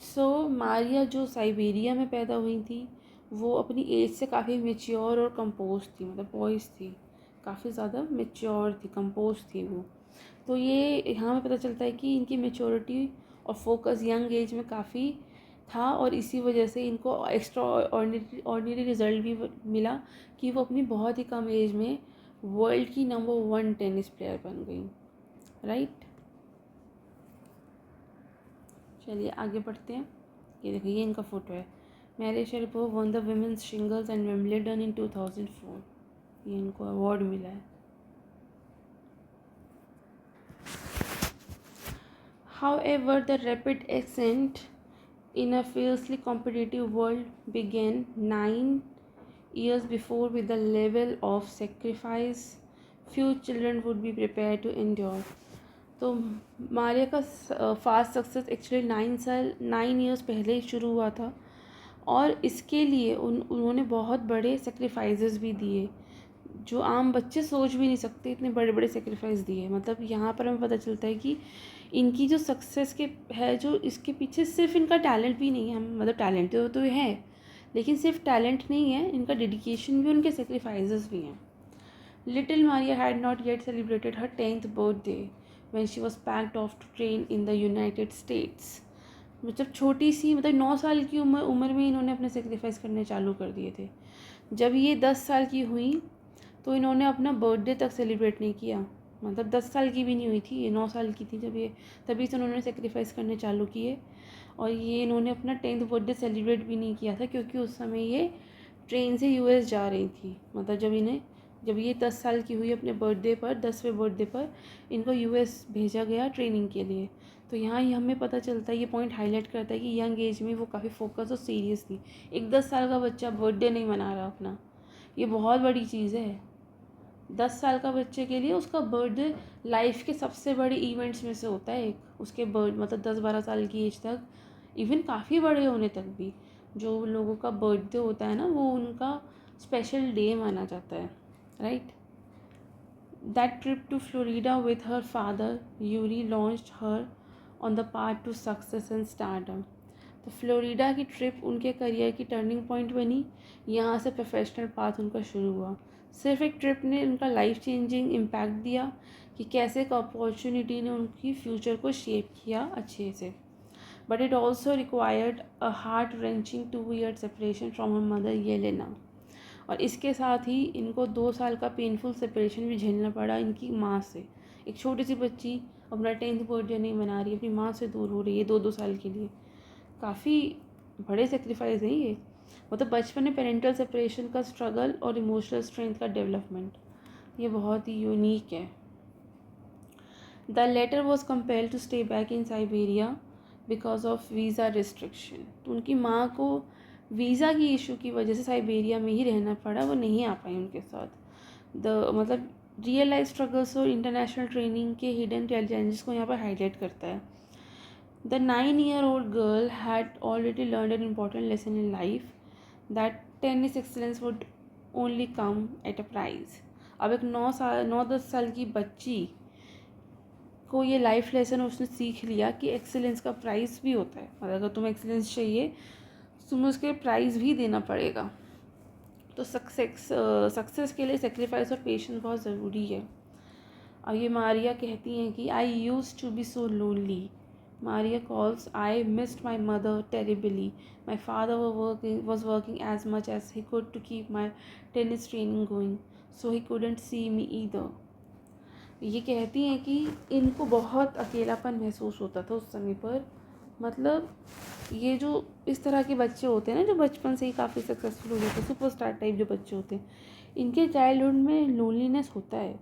So, Maria जो साइबेरिया में पैदा हुई थी, वो अपनी एज से काफ़ी मेच्योर और कंपोज थी, मतलब पॉइज थी, काफ़ी ज़्यादा मेच्योर थी, कंपोज थी वो। तो ये यहाँ पे पता चलता है कि इनकी मेच्योरिटी और फोकस यंग एज में काफ़ी था, और इसी वजह से इनको एक्स्ट्रा ऑर्डिनरी रिज़ल्ट भी मिला कि वो अपनी बहुत ही कम एज में वर्ल्ड की नंबर 1 टेनिस प्लेयर बन गई, राइट। चलिए आगे बढ़ते हैं। ये देखिए, ये इनका फ़ोटो है। Maria Sharapova won the women's singles and Wimbledon in 2004, ये इनको अवार्ड मिला है। However, the rapid ascent in a fiercely competitive world began 9 years before with the level of sacrifice few children would be prepared to endure. तो मारिया का fast success actually 9 years पहले ही शुरू हुआ था, और इसके लिए उन्होंने बहुत बड़े सेक्रीफाइसेस भी दिए, जो आम बच्चे सोच भी नहीं सकते, इतने बड़े बड़े सेक्रीफाइस दिए। मतलब यहाँ पर हमें पता चलता है कि इनकी जो सक्सेस के है, जो इसके पीछे सिर्फ इनका टैलेंट भी नहीं है, मतलब टैलेंट तो है, लेकिन सिर्फ टैलेंट नहीं है, इनका डेडिकेशन भी, उनके सेक्रीफाइसेस भी हैं। Little Maria had not yet celebrated her 10th birthday when she was packed off to train in the United States. मतलब छोटी सी, मतलब 9 साल की उम्र में इन्होंने अपने सेक्रीफाइस करने चालू कर दिए थे। जब ये 10 साल की हुई तो इन्होंने अपना बर्थडे तक सेलिब्रेट नहीं किया, मतलब 10 साल की भी नहीं हुई थी, ये 9 साल की थी जब ये, तभी से उन्होंने सेक्रीफाइस करने चालू किए। और ये इन्होंने अपना 10th बर्थडे सेलिब्रेट भी नहीं किया था, क्योंकि उस समय ये ट्रेन से यूएस जा रही थी। मतलब जब ये 10 साल की हुई, अपने बर्थडे पर, 10वें बर्थडे पर इनको यूएस भेजा गया ट्रेनिंग के लिए। तो यहाँ ही हमें पता चलता है, ये पॉइंट हाईलाइट करता है कि यंग एज में वो काफ़ी फोकस और सीरियस थी। एक 10 साल का बच्चा बर्थडे नहीं मना रहा अपना, ये बहुत बड़ी चीज़ है। 10 साल का बच्चे के लिए उसका बर्थडे लाइफ के सबसे बड़े इवेंट्स में से होता है एक। उसके मतलब 10-12 साल की एज तक, इवन काफ़ी बड़े होने तक भी, जो लोगों का बर्थडे होता है ना, वो उनका स्पेशल डे माना जाता है, right. That trip to Florida with her father Yuri launched her on the path to success and stardom. तो फ्लोरिडा की ट्रिप उनके करियर की टर्निंग पॉइंट बनी, यहाँ से प्रोफेशनल पाथ उनका शुरू हुआ। सिर्फ एक ट्रिप ने उनका लाइफ चेंजिंग इम्पैक्ट दिया कि कैसे एक अपॉर्चुनिटी ने उनकी फ्यूचर को शेप किया अच्छे से। But it also required a heart wrenching 2 year separation from her mother Yelena. और इसके साथ ही इनको 2 साल का पेनफुल सेपरेशन भी झेलना पड़ा इनकी माँ से। एक छोटी सी बच्ची अपना 10th बर्थडे नहीं मना रही, अपनी माँ से दूर हो रही है 2-2 साल के लिए, काफ़ी बड़े सेक्रीफाइस हैं ये। मतलब बचपन में पेरेंटल सेपरेशन का स्ट्रगल और इमोशनल स्ट्रेंथ का डेवलपमेंट, ये बहुत ही यूनिक है। The latter was compelled to stay back in Siberia because of visa restriction. तो उनकी माँ को वीज़ा की इशू की वजह से साइबेरिया में ही रहना पड़ा, वो नहीं आ पाई उनके साथ। मतलब रियल लाइफ स्ट्रगल्स और इंटरनेशनल ट्रेनिंग के हिडन चैलेंजेस को यहाँ पर हाईलाइट करता है। The 9-year-old girl had already learned an important lesson in life, that tennis excellence would only come at a price. अब एक 9-10 साल की बच्ची को ये लाइफ लेसन उसने सीख लिया कि एक्सीलेंस का प्राइस भी होता है, और अगर तुम्हें एक्सीलेंस चाहिए तुम्हें उसके प्राइस भी देना पड़ेगा। तो सक्सेस के लिए सेक्रीफाइस और पेशेंस बहुत ज़रूरी है। अब ये मारिया कहती हैं कि I use to be so lonely. Maria calls, I missed my mother terribly. My father was working as much as he could to keep my tennis training going, so he couldn't see me either. ये कहती हैं कि इनको बहुत अकेलापन महसूस होता था उस समय पर। मतलब ये जो इस तरह के बच्चे होते हैं ना, जो बचपन से ही काफ़ी सक्सेसफुल हो जाते हैं, सुपरस्टार टाइप जो बच्चे होते हैं, इनके चाइल्डहुड में लोनलीनेस होता है।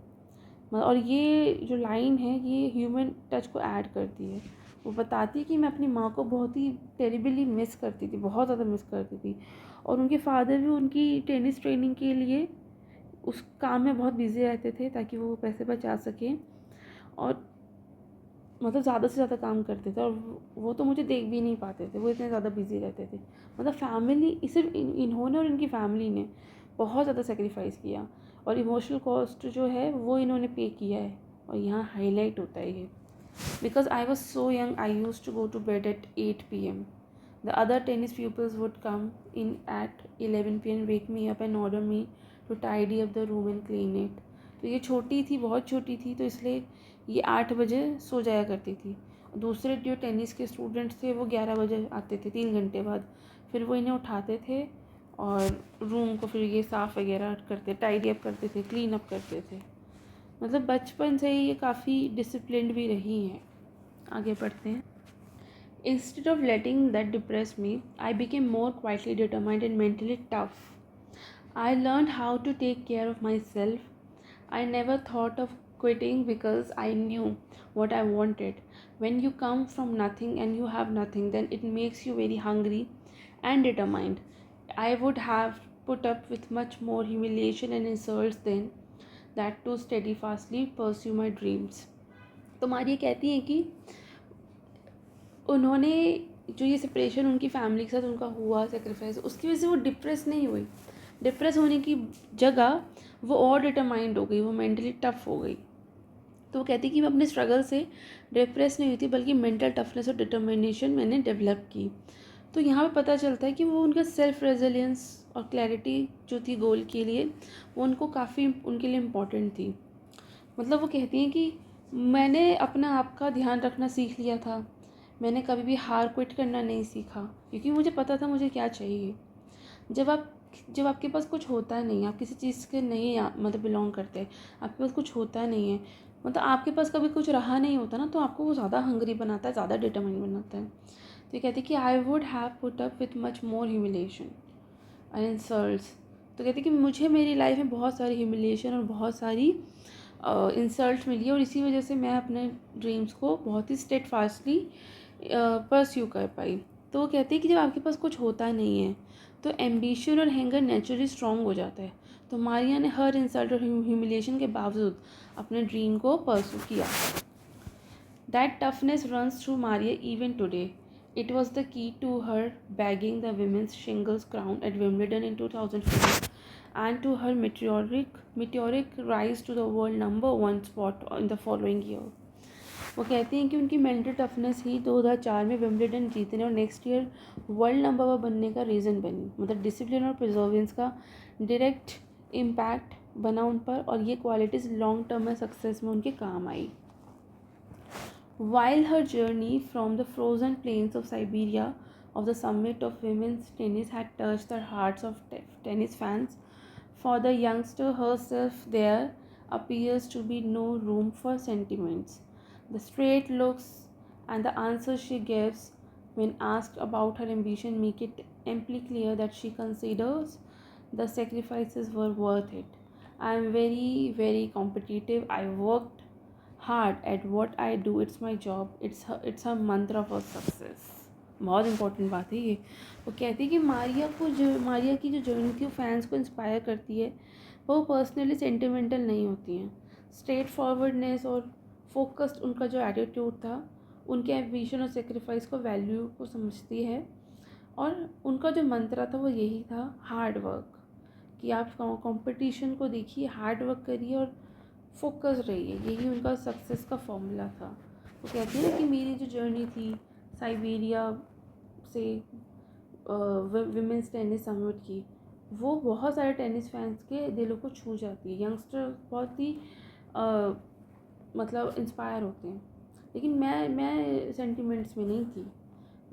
और ये जो लाइन है ये ह्यूमन टच को ऐड करती है। वो बताती है कि मैं अपनी माँ को बहुत ही टेरिबली मिस करती थी, बहुत ज़्यादा मिस करती थी, और उनके फादर भी उनकी टेनिस ट्रेनिंग के लिए उस काम में बहुत बिज़ी रहते थे ताकि वो पैसे बचा सकें, और मतलब ज़्यादा से ज़्यादा काम करते थे, और वो तो मुझे देख भी नहीं पाते थे, वो इतने ज़्यादा बिज़ी रहते थे। मतलब फैमिली सिर्फ इन्होंने और इनकी फैमिली ने बहुत ज़्यादा सेक्रीफाइस किया, और इमोशनल कॉस्ट जो है वो इन्होंने पे किया है, और यहाँ हाईलाइट होता है ये। Because I was so young, I use to go to bed at 8 PM. The other tennis pupils would come in at 11 PM, wake me up and order me to tidy up the room and clean it. तो ये छोटी थी, बहुत छोटी थी, तो इसलिए ये 8 बजे सो जाया करती थी। दूसरे जो टेनिस के स्टूडेंट्स थे वो 11 बजे आते थे, 3 घंटे बाद। फिर वो इन्हें उठाते थे और रूम को फिर ये साफ़ वगैरह करते, टाइडी अप करते थे, क्लीन अप करते थे। मतलब बचपन से ही ये काफ़ी डिसिप्लिन्ड भी रही हैं। आगे बढ़ते हैं। Instead of letting that depress me, I became more quietly determined and mentally tough. I learned how to take care of myself. I never thought of quitting because I knew what I wanted. When you come from nothing and you have nothing, then it makes you very hungry and determined. I would have put up with much more humiliation and insults than that to steadfastly pursue my dreams. तो मारिया कहती हैं कि उन्होंने जो ये separation उनकी family के साथ उनका हुआ, सेक्रीफाइस, उसकी वजह से वो डिप्रेस नहीं हुई। डिप्रेस होने की जगह वो और डिटरमाइंड हो गई, वो मेंटली टफ हो गई। तो वो कहती कि मैं अपने स्ट्रगल से डिप्रेस नहीं हुई थी, बल्कि मेंटल टफनेस और डिटर्मिनेशन मैंने डेवलप की। तो यहाँ पे पता चलता है कि वो उनका सेल्फ रेजिलियंस और क्लैरिटी जो थी गोल के लिए, वो उनको काफ़ी उनके लिए इम्पॉर्टेंट थी। मतलब वो कहती हैं कि मैंने अपना आप का ध्यान रखना सीख लिया था, मैंने कभी भी हार क्विट करना नहीं सीखा, क्योंकि मुझे पता था मुझे क्या चाहिए। जब आपके पास कुछ होता नहीं, आप किसी चीज़ के नहीं मतलब बिलोंग करते, आपके पास कुछ होता नहीं है, मतलब आपके पास कभी कुछ रहा नहीं होता ना, तो आपको वो ज़्यादा हंग्री बनाता है, ज़्यादा डिटरमाइन बनाता है। तो ये कहते कि I would have put up with much more humiliation and insults. तो कहते कि मुझे मेरी लाइफ में बहुत सारी ह्यूमिलेशन और बहुत सारी इंसल्ट मिली है, और इसी वजह से मैं अपने ड्रीम्स को बहुत ही स्टेडफास्टली परस्यू कर पाई। तो वो कहते हैं कि जब आपके पास कुछ होता नहीं है तो एम्बिशन और हैंगर नेचुरली स्ट्रॉन्ग हो जाता है। तो मारिया ने हर इंसल्ट और ह्यूमिलेशन के बावजूद अपने ड्रीम को परस्यू किया। That toughness runs through Maria even today. It was the key to her bagging the women's singles crown at Wimbledon in 2004 and to her meteoric rise to the world #1 spot in the following year. वो कहती हैं कि उनकी mental toughness ही 2004 में Wimbledon जीतने और next year world #1 बनने का रीज़न बनी। मतलब डिसिप्लिन और प्रिजर्वेंस का डायरेक्ट इम्पैक्ट बना उन पर, और ये क्वालिटीज़ लॉन्ग टर्म में सक्सेस में उनके काम आई। While her journey from the frozen plains of Siberia of the summit of women's tennis had touched the hearts of tennis fans, for the youngster herself there appears to be no room for sentiments. The straight looks and the answers she gives when asked about her ambition make it amply clear that she considers the sacrifices were worth it. I am very, very competitive. I worked hard at what I do. It's my job. It's her mantra for success. बहुत important बात है ये। वो कहती है कि मारिया की जो जर्नी थी वो फैंस को इंस्पायर करती है, वो पर्सनली सेंटिमेंटल नहीं होती हैं। स्ट्रेट फॉरवर्डनेस और फोकस्ड उनका जो एटीट्यूड था, उनके एम्बिशन और सेक्रीफाइस को वैल्यू को समझती है, और उनका जो मंत्रा था वो यही था, हार्ड वर्क, कि आप कंपटीशन को देखिए, हार्ड वर्क करिए और फोकस रहिए, यही उनका सक्सेस का फॉर्मूला था। वो कहती है ना कि मेरी जो जर्नी थी साइबेरिया से विमेंस टेनिस समिट की, वो बहुत सारे टेनिस फैंस के दिलों को छू जाती है। यंगस्टर बहुत ही मतलब इंस्पायर होते हैं। लेकिन मैं सेंटिमेंट्स में नहीं थी।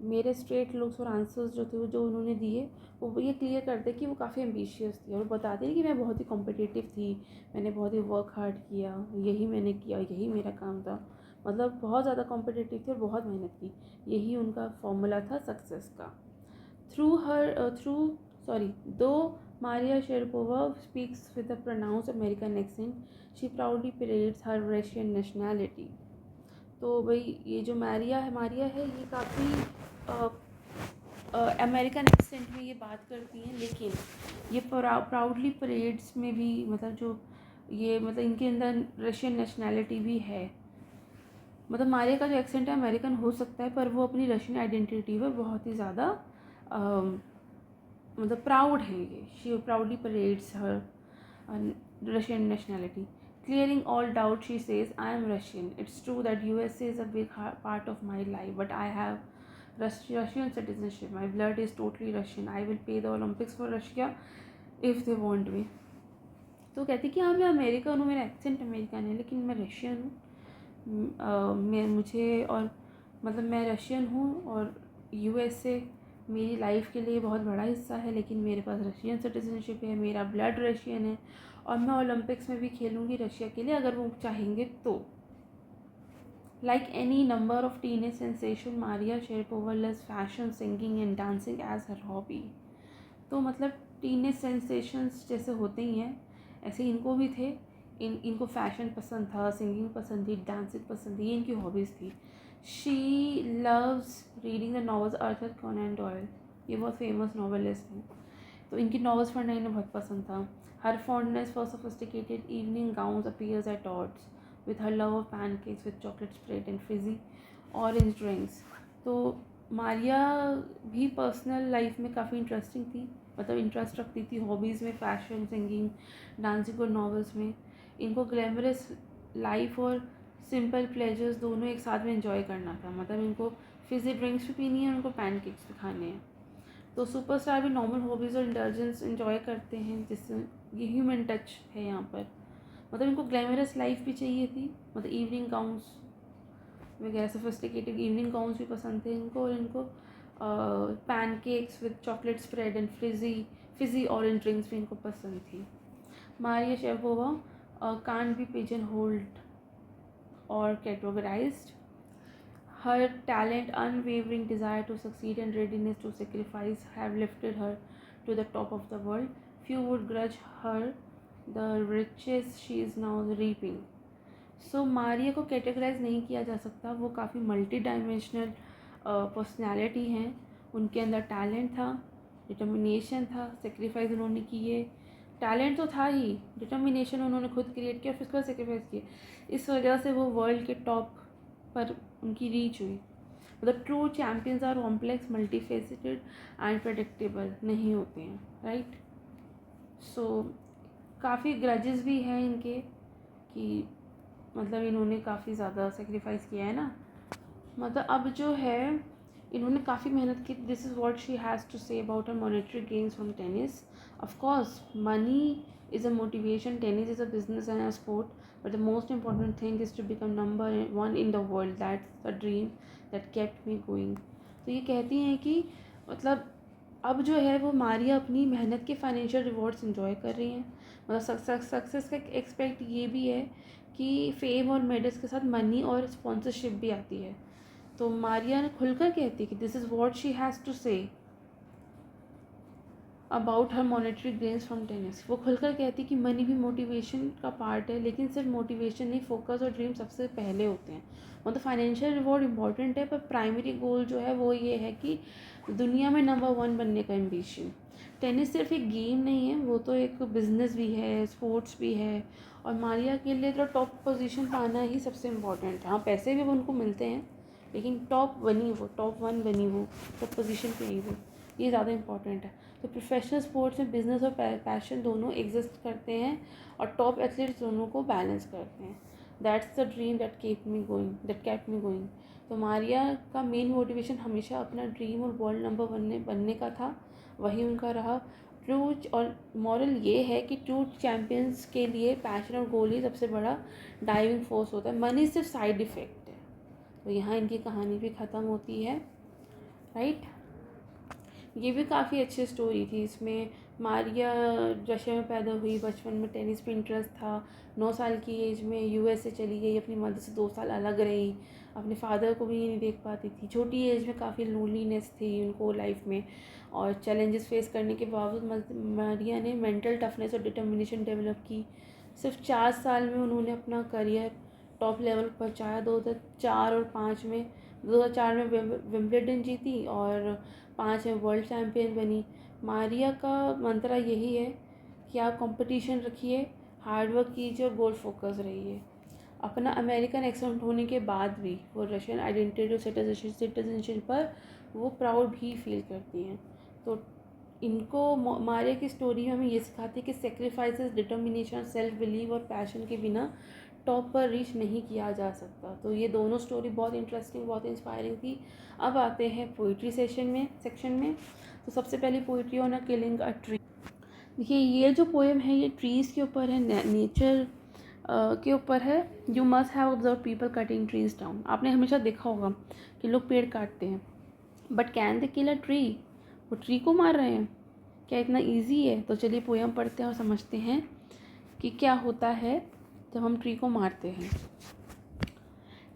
मेरे स्ट्रेट लुक्स और आंसर्स जो थे वो जो उन्होंने दिए, वो ये क्लियर करते कि वो काफ़ी एम्बिशियस थी, और बताते हैं कि मैं बहुत ही कॉम्पिटिटिव थी, मैंने बहुत ही वर्क हार्ड किया, यही मैंने किया, यही मेरा काम था। मतलब बहुत ज़्यादा कॉम्पिटिटिव थी और बहुत मेहनत की, यही उनका फॉर्मूला था सक्सेस का। Though Maria Sharapova speaks with a pronounced American accent, she proudly parades her Russian nationality. तो भाई ये जो मारिया है ये काफ़ी अमेरिकन एक्सेंट में ये बात करती हैं, लेकिन ये प्राउडली परेड्स में भी मतलब जो ये मतलब इनके अंदर रशियन नेशनैलिटी भी है। मतलब मारिया का जो एक्सेंट है अमेरिकन हो सकता है, पर वो अपनी रशियन आइडेंटिटी पर बहुत ही ज़्यादा मतलब प्राउड है ये। She proudly parades her Russian nationality. Clearing all doubt, she says, I am Russian. It's true that USA is a big part of my life, but I have Russian citizenship. My blood is totally Russian. I will pay the Olympics for Russia if they want me. तो कहती कि हाँ मैं American हूँ, मेरा accent American है, लेकिन मैं रशियन हूँ। मैं मुझे और मतलब मैं रशियन हूँ और USA मेरी लाइफ के लिए बहुत बड़ा हिस्सा है, लेकिन मेरे पास रशियन सिटीजनशिप है, मेरा ब्लड रशियन है, और मैं ओलंपिक्स में भी खेलूँगी रशिया के लिए अगर वो चाहेंगे तो। Like any number of teenage sensation, Maria Sharapova loves fashion, singing and dancing as her hobby. तो मतलब टीनेज सेंसेशंस जैसे होते ही हैं, ऐसे इनको भी थे। इनको फैशन पसंद था, सिंगिंग पसंद थी, डांसिंग पसंद थी, ये इनकी हॉबीज़ थी। She loves reading the novels Arthur Conan Doyle, ये बहुत फेमस नॉवेलिस्ट हैं, तो इनकी नॉवेल्स पढ़ना इन्हें बहुत पसंद था। Her fondness for sophisticated evening gowns appears at odds with her love of pancakes with chocolate spread and fizzy orange drinks. तो मारिया भी पर्सनल लाइफ में काफ़ी इंटरेस्टिंग थी, मतलब इंटरेस्ट रखती थी हॉबीज़ में, फैशन, सिंगिंग, डांसिंग और नॉवेल्स में। इनको ग्लैमरस लाइफ और सिंपल प्लेजर्स दोनों एक साथ में एंजॉय करना था। मतलब इनको फिजी ड्रिंक्स भी पीनी है और उनको पैनकेक्स भी खाने हैं। तो सुपरस्टार भी नॉर्मल हॉबीज़ और इंडल्जेंस एंजॉय करते हैं, जिससे ये ह्यूमन टच है यहाँ पर। मतलब इनको ग्लैमरस लाइफ भी चाहिए थी, मतलब इवनिंग गाउन्स वगैरह, सोफिस्टिकेटेड इवनिंग गाउन्स भी पसंद थे इनको, और इनको pancakes with chocolate spread and fizzy orange drinks भी इनको पसंद थी। Maria Sharapova can't be pigeonholed और categorized. Her talent, unwavering desire to succeed and readiness to sacrifice have lifted her to the top of the world. Few would grudge her the riches she is now reaping. So Maria को categorise नहीं किया जा सकता, वो काफ़ी multi dimensional personality हैं। उनके अंदर टैलेंट था, डिटर्मिनेशन था, सेक्रीफाइस उन्होंने किए। टैलेंट तो था ही, डिटर्मिनेशन उन्होंने खुद क्रिएट किया, फिर उसका सेक्रीफाइस किए। इस वजह से वो वर्ल्ड के टॉप पर उनकी रीच हुई। मतलब true champions are complex, multifaceted and predictable नहीं होते हैं, राइट। सो काफ़ी ग्रजेस भी हैं इनके कि मतलब इन्होंने काफ़ी ज़्यादा सेक्रीफाइस किया है ना। मतलब अब जो है इन्होंने काफ़ी मेहनत की। This is what she has to say about her monetary gains from tennis. Of course money is a motivation, tennis is a business and a sport, but the most important thing is to become number one in the world. That's the dream that kept me going. तो ये कहती हैं कि मतलब अब जो है वो मारिया अपनी मेहनत के फाइनेंशियल रिवॉर्ड्स इन्जॉय कर रही हैं। मतलब सक्सेस का एक्सपेक्ट ये भी है कि फेम और मेडल्स के साथ मनी और स्पॉन्सरशिप भी आती है। तो मारिया ने खुलकर कहती है कि this is what she has to say about her monetary gains from tennis. वो खुलकर कहती कि मनी भी मोटिवेशन का पार्ट है, लेकिन सिर्फ मोटिवेशन नहीं, फोकस और ड्रीम सबसे पहले होते हैं। मतलब फाइनेंशियल रिवॉर्ड इंपॉर्टेंट है, पर प्राइमरी गोल जो है वो ये है कि दुनिया में नंबर वन बनने का एम्बिशन। टेनिस सिर्फ एक गेम नहीं है, वो तो एक बिजनेस भी है, स्पोर्ट्स भी है, और मारिया के लिए तो टॉप पोजीशन पाना ही सबसे इम्पॉर्टेंट है। हाँ पैसे भी उनको मिलते हैं, लेकिन टॉप वन बनी वो, टॉप पोजीशन पे आई वो, ये ज़्यादा इम्पॉर्टेंट है। तो प्रोफेशनल स्पोर्ट्स में बिजनेस और पैशन दोनों एग्जिस्ट करते हैं और टॉप एथलीट्स दोनों को बैलेंस करते हैं. That's the dream that kept me going. तो मारिया का मेन मोटिवेशन हमेशा अपना ड्रीम और वर्ल्ड नंबर बनने का था, वही उनका रहा. ट्रू और मॉरल ये है कि ट्रू चैम्पियंस के लिए पैशन और गोल ही सबसे बड़ा ड्राइविंग फोर्स होता है. मनी सिर्फ साइड इफ़ेक्ट है. तो यहाँ इनकी कहानी भी ख़त्म होती है. राइट. ये भी काफ़ी अच्छी स्टोरी थी. इसमें मारिया रशिया में पैदा हुई, बचपन में टेनिस में इंटरेस्ट था, 9 साल की एज में यूएस से चली गई, अपनी मदर से 2 साल अलग रही, अपने फादर को भी नहीं देख पाती थी, छोटी एज में काफ़ी लोनलीनेस थी उनको लाइफ में, और चैलेंजेस फेस करने के बावजूद मारिया ने मेंटल टफनेस और डिटर्मिनेशन डेवलप की. सिर्फ 4 साल में उन्होंने अपना करियर टॉप लेवल पर पहुँचाया. 2004 और 5 में 2004 में विंबलडन जीती और 5 में वर्ल्ड चैम्पियन बनी. मारिया का मंत्रा यही है कि आप कंपटीशन रखिए, हार्डवर्क कीजिए और गोल फोकस रहिए. अपना अमेरिकन एक्सेंट होने के बाद भी वो रशियन आइडेंटिटी और सिटीजनशिप पर वो प्राउड भी फील करती हैं. तो इनको मारिया की स्टोरी में हमें ये सिखाती है कि सेक्रीफाइसेस, डिटर्मिनेशन, सेल्फ बिलीव और पैशन के बिना टॉप पर रीच नहीं किया जा सकता. तो ये दोनों स्टोरी बहुत इंटरेस्टिंग, बहुत इंस्पायरिंग थी. अब आते हैं पोइट्री सेक्शन में. तो सबसे पहली poetry on a killing a tree. देखिए ये जो पोएम है ये ट्रीज़ के ऊपर है, नेचर के ऊपर है. You must have observe people cutting trees down. आपने हमेशा देखा होगा कि लोग पेड़ काटते हैं, but can they kill a tree? वो ट्री को मार रहे हैं, क्या इतना ईजी है? तो चलिए पोएम पढ़ते हैं और समझते हैं कि क्या होता है जब हम ट्री को मारते हैं.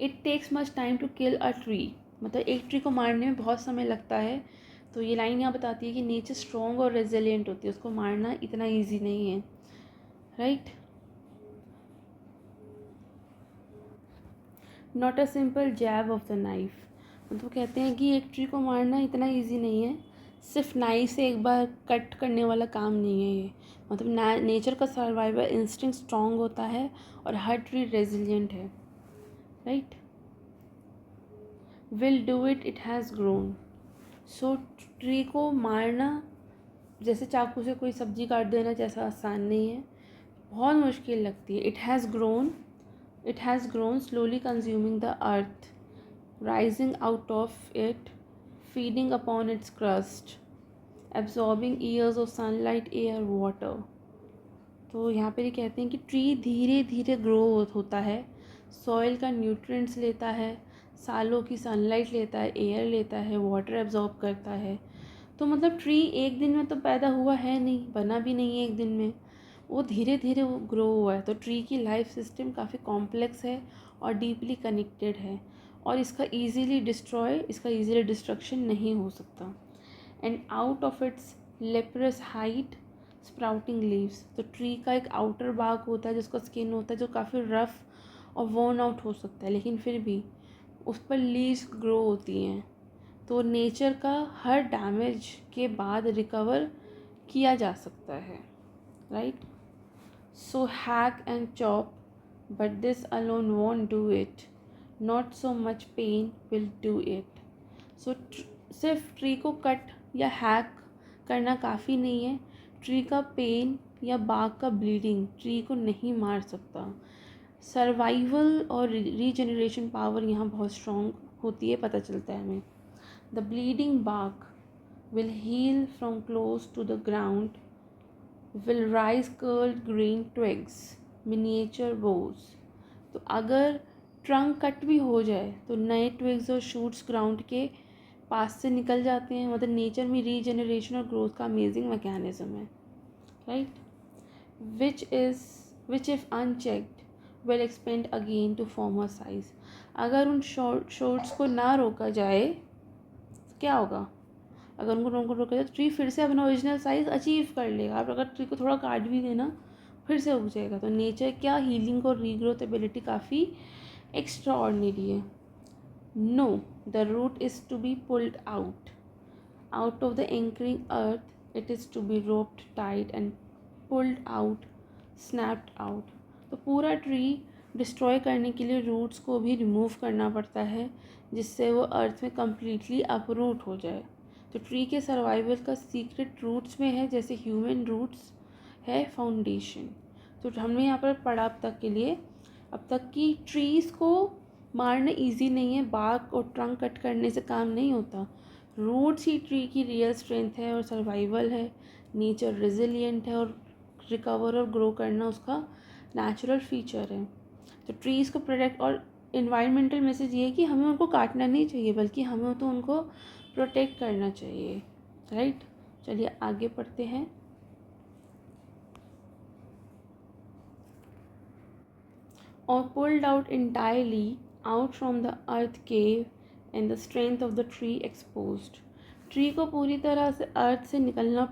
It takes much time to kill a tree. मतलब एक ट्री को मारने में बहुत समय लगता है. तो ये लाइन यहाँ बताती है कि नेचर स्ट्रॉन्ग और रेजिलिएंट होती है, उसको मारना इतना ईजी नहीं है. Right. Not a simple jab of the knife. मतलब कहते हैं कि एक ट्री को मारना इतना ईजी नहीं है, सिर्फ नाइफ से एक बार कट करने वाला काम नहीं है ये. मतलब नेचर का सर्वाइवल इंस्टिंक्ट स्ट्रॉन्ग होता है और हर ट्री रेजिलिएंट है. Right. Will do it, it has grown. So tree को मारना जैसे चाकू से कोई सब्जी काट देना जैसा आसान नहीं है, बहुत मुश्किल लगती है. It has grown slowly consuming the earth, rising out of it, feeding upon its crust, absorbing years of sunlight, air, water. तो यहाँ पर ये कहते हैं कि ट्री धीरे धीरे ग्रो होता है, सॉइल का न्यूट्रिएंट्स लेता है, सालों की सनलाइट लेता है, एयर लेता है, वाटर एब्जॉर्ब करता है. तो मतलब ट्री एक दिन में तो पैदा हुआ है नहीं, बना भी नहीं है एक दिन में, वो धीरे धीरे वो ग्रो हुआ है. तो ट्री की लाइफ सिस्टम काफ़ी कॉम्प्लेक्स है और डीपली कनेक्टेड है, और इसका ईज़िली डिस्ट्रक्शन नहीं हो सकता. And out of its leprous height sprouting leaves. तो ट्री का एक आउटर बाग होता है जिसका स्किन होता है जो काफ़ी रफ़ और वॉर्न आउट हो सकता है, लेकिन फिर भी उस पर लीव्स ग्रो होती हैं. तो नेचर का हर डैमेज के बाद रिकवर किया जा सकता है. Right. So hack and chop, but this alone won't do it. Not so much pain will do it. So सिर्फ ट्री को कट या हैक करना काफ़ी नहीं है. ट्री का पेन या बाग का ब्लीडिंग ट्री को नहीं मार सकता. सर्वाइवल और रीजनरेशन पावर यहाँ बहुत स्ट्रॉन्ग होती है, पता चलता है हमें. The bleeding bark will heal from close to the ground, will rise curled green twigs, miniature boughs. तो अगर ट्रंक कट भी हो जाए तो नए ट्विग्स और शूट्स ग्राउंड के पास से निकल जाते हैं. मतलब नेचर में रीजनरेशन और ग्रोथ का अमेजिंग मैकेनिज्म है. Right. Which if unchecked will expand again to former size. अगर उन शॉर्ट्स को ना रोका जाए तो क्या होगा? अगर उनको रोका जाए तो ट्री फिर से अपना ओरिजिनल साइज़ अचीव कर लेगा. आप अगर ट्री को थोड़ा काट भी देना फिर से उग जाएगा. तो नेचर क्या हीलिंग और रीग्रोथ एबिलिटी काफ़ी एक्स्ट्रा ऑर्डिनरी है. No, the root is to be pulled out of the anchoring earth. It is to be roped tight and pulled out, snapped out. तो पूरा ट्री डिस्ट्रॉय करने के लिए roots को भी रिमूव करना पड़ता है जिससे वो अर्थ में कम्प्लीटली अपरूट हो जाए. तो ट्री के सर्वाइवल का सीक्रेट रूट्स में है, जैसे ह्यूमन रूट्स है फाउंडेशन। तो हमने यहाँ पर पढ़ा अब तक कि ट्रीज़ को मारना इजी नहीं है, बार्क और ट्रंक कट करने से काम नहीं होता। रूट्स ही ट्री की रियल स्ट्रेंथ है और सर्वाइवल है। नेचर रेजिलिएंट है और रिकवर और ग्रो करना उसका नेचुरल फीचर है। तो ट्रीज़ को प्रोटेक्ट और इन्वायरमेंटल मैसेज ये है कि हमें उनको काटना नहीं चाहिए, बल्कि हमें तो उनको प्रोटेक्ट करना चाहिए, राइट। चलिए आगे पढ़ते हैं। और pulled out entirely out from the earth cave and the strength of the tree exposed। Tree को पूरी तरह से अर्थ से निकालना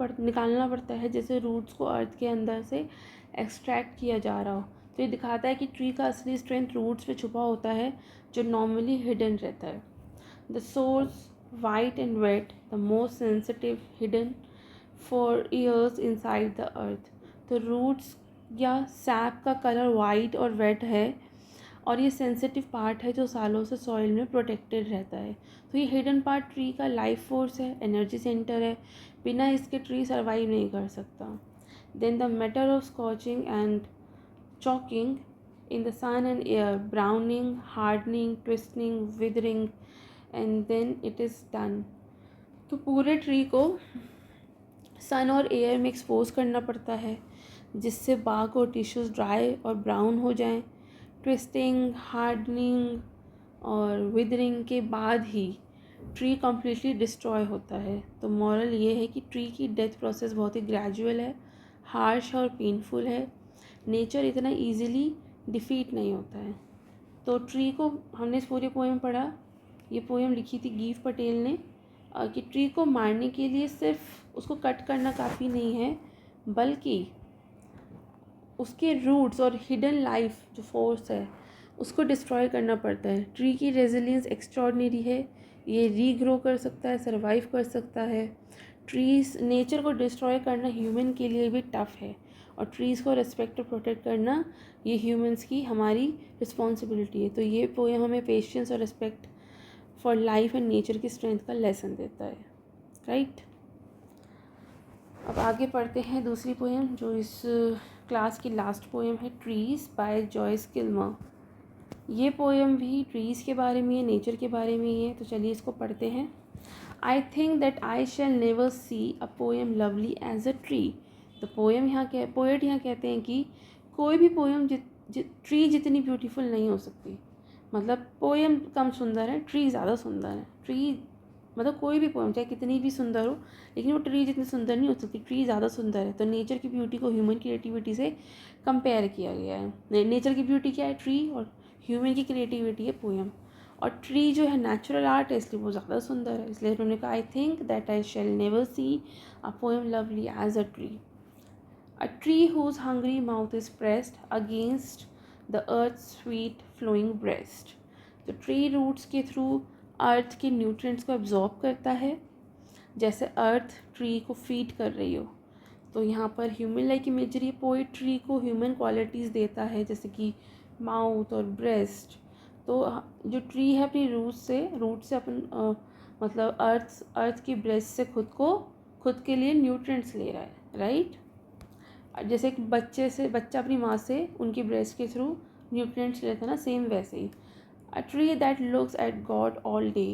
पड़ता है, जैसे रूट्स को अर्थ के अंदर से एक्सट्रैक्ट किया जा रहा हो। तो ये दिखाता है कि ट्री का असली स्ट्रेंथ रूट्स पे छुपा होता है, जो नॉर्मली हिडन रहता है। The source white and wet, the most sensitive hidden for years inside the earth. तो रूट्स या सैप का कलर वाइट और वेट है, और ये सेंसिटिव पार्ट है जो सालों से सॉइल में प्रोटेक्टेड रहता है। तो ये हिडन पार्ट ट्री का लाइफ फोर्स है, एनर्जी सेंटर है, बिना इसके ट्री सर्वाइव नहीं कर सकता। Then the matter of scorching and choking in the sun and air, browning, hardening, twisting, withering, and then it is done. तो पूरे ट्री को सन और एयर में एक्सपोज करना पड़ता है, जिससे बार्क और टिश्यूज़ ड्राई और ब्राउन हो जाएं। ट्विस्टिंग, हार्डनिंग और विदरिंग के बाद ही ट्री कम्प्लीटली डिस्ट्रॉय होता है। तो मॉरल ये है कि ट्री की डेथ प्रोसेस बहुत ही ग्रेजुअल है, हार्श और पेनफुल है। नेचर इतना इजीली डिफीट नहीं होता है। तो ट्री को हमने इस पूरे पोएम पढ़ा। ये पोएम लिखी थी गीव पटेल ने, कि ट्री को मारने के लिए सिर्फ उसको कट करना काफ़ी नहीं है, बल्कि उसके रूट्स और हिडन लाइफ जो फोर्स है उसको डिस्ट्रॉय करना पड़ता है। ट्री की रेजिलियंस एक्स्ट्रॉर्डिनरी है, ये रीग्रो कर सकता है, सर्वाइव कर सकता है। ट्रीज़ नेचर को डिस्ट्रॉय करना ह्यूमन के लिए भी टफ़ है, और ट्रीज़ को रेस्पेक्ट और प्रोटेक्ट करना ये ह्यूमंस की हमारी रिस्पॉन्सिबिलिटी है। तो ये पोएम हमें पेशेंस और respect for life and nature की स्ट्रेंथ का लेसन देता है, राइट। अब आगे पढ़ते हैं दूसरी पोएम, जो इस क्लास की लास्ट पोएम है, ट्रीज़ बाय जॉयस किल्मर। ये पोएम भी ट्रीज़ के बारे में है, नेचर के बारे में ही है। तो चलिए इसको पढ़ते हैं। I think that I shall never see a poem lovely as a tree. तो पोएट यहाँ कहते हैं कि कोई भी पोएम ट्री जितनी ब्यूटीफुल नहीं हो सकती। मतलब पोएम कम सुंदर है, ट्री ज़्यादा सुंदर है। ट्री मतलब कोई भी पोएम चाहे कितनी भी सुंदर हो, लेकिन वो ट्री जितनी सुंदर नहीं हो सकती, ट्री ज़्यादा सुंदर है। तो नेचर की ब्यूटी को ह्यूमन क्रिएटिविटी से कंपेयर किया गया है। नेचर की ब्यूटी क्या है? ट्री, और ह्यूमन की क्रिएटिविटी है पोएम। और ट्री जो है नेचुरल आर्ट है, इसलिए वो ज़्यादा सुंदर है। इसलिए उन्होंने कहा, I think that I shall never see a poem lovely as a tree. A tree whose hungry mouth is pressed against the earth's sweet flowing breast। तो ट्री रूट्स के थ्रू अर्थ के न्यूट्रिएंट्स को absorb करता है, जैसे अर्थ tree को feed कर रही हो। तो यहाँ पर human like imagery, poet tree को ह्यूमन क्वालिटीज़ देता है, जैसे कि माउथ और ब्रेस्ट। तो जो ट्री है अपनी रूट से अपन मतलब अर्थ की ब्रेस्ट से खुद के लिए न्यूट्रिएंट्स ले रहा है, राइट। जैसे एक बच्चा अपनी माँ से उनकी ब्रेस्ट के थ्रू न्यूट्रिएंट्स लेता है ना, सेम वैसे ही। A tree that looks at God all day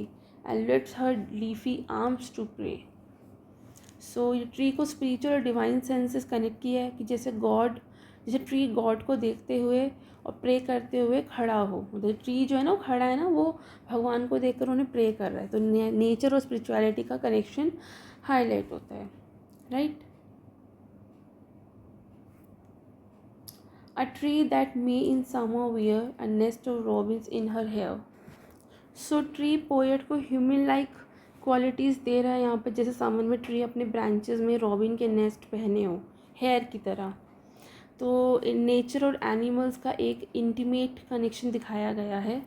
and lifts her leafy arms to pray. So ये ट्री को स्पिरिचुअल और डिवाइन सेंस से कनेक्ट किया है, कि जैसे ट्री गॉड को देखते हुए और प्रे करते हुए खड़ा हो। मतलब ट्री जो है ना, वो खड़ा है ना, वो भगवान को देखकर उन्हें प्रे कर रहा है। तो नेचर और स्पिरिचुअलिटी का कनेक्शन हाईलाइट होता है, right. A tree that may in summer wear a nest of robins in her hair। So tree poet को ह्यूमन लाइक क्वालिटीज़ दे रहा है यहाँ पर, जैसे समर में ट्री अपने ब्रांचेस में रॉबिन के नेस्ट पहने हो, हेयर की तरह। तो नेचर और एनिमल्स का एक इंटीमेट कनेक्शन दिखाया गया है।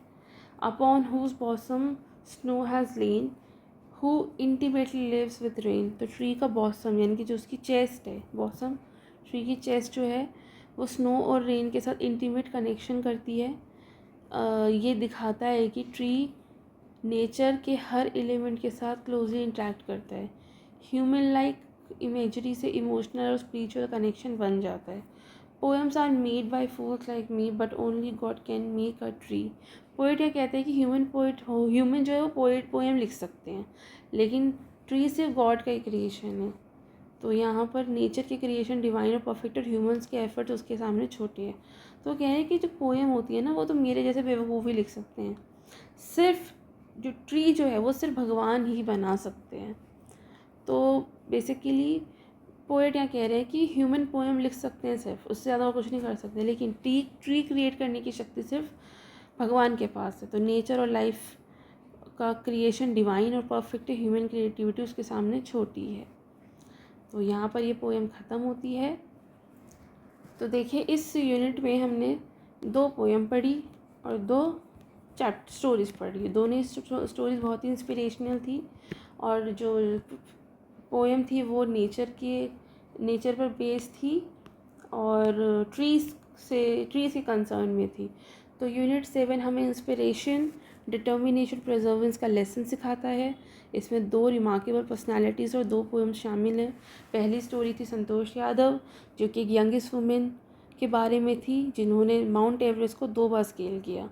Upon whose bosom snow has lain who intimately lives with rain. तो ट्री का बॉसम यानी कि जो उसकी चेस्ट है, बॉसम ट्री की चेस्ट जो है, वो स्नो और रेन के साथ इंटीमेट कनेक्शन करती है। ये दिखाता है कि ट्री नेचर के हर एलिमेंट के साथ क्लोजली इंटरेक्ट करता है। ह्यूमन लाइक इमेजरी से इमोशनल और स्पिरिचुअल कनेक्शन बन जाता है। Poems are made by fools like me but only God can make a tree. Poet ये कहते हैं कि ह्यूमन जो है वो पोएम लिख सकते हैं, लेकिन ट्री सिर्फ गॉड का ही क्रिएशन है। तो यहाँ पर नेचर की क्रिएशन डिवाइन और परफेक्ट और ह्यूमंस के एफर्ट्स उसके सामने छोटे हैं। तो कह रहे हैं कि जो पोएम होती है ना, वो तो मेरे जैसे बेवकूफ़ ही लिख सकते हैं, सिर्फ जो ट्री जो है वो सिर्फ भगवान ही बना सकते हैं। तो बेसिकली पोएट यहाँ कह रहे हैं कि ह्यूमन पोएम लिख सकते हैं सिर्फ, उससे ज़्यादा और कुछ नहीं कर सकते, लेकिन ट्री क्रिएट करने की शक्ति सिर्फ भगवान के पास है। तो नेचर और लाइफ का क्रिएशन डिवाइन और परफेक्ट, ह्यूमन क्रिएटिविटी उसके सामने छोटी है। तो यहाँ पर ये पोएम ख़त्म होती है। तो देखिए, इस यूनिट में हमने 2 पोएम पढ़ी और 2 स्टोरीज़ पढ़ी। दोनों स्टोरीज़ बहुत ही इंस्पिरेशनल थी, और जो पोएम थी वो नेचर पर बेस्ड थी और ट्रीज़ के कंसर्न में थी। तो यूनिट 7 हमें इंस्पिरेशन, डिटर्मिनेशन, प्रेजर्वेंस का लेसन सिखाता है। इसमें 2 रिमार्केबल पर्सनालिटीज़ और 2 पोएम्स शामिल हैं। पहली स्टोरी थी संतोष यादव, जो कि एक यंगेस्ट वुमेन के बारे में थी जिन्होंने माउंट एवरेस्ट को 2 बार स्केल किया।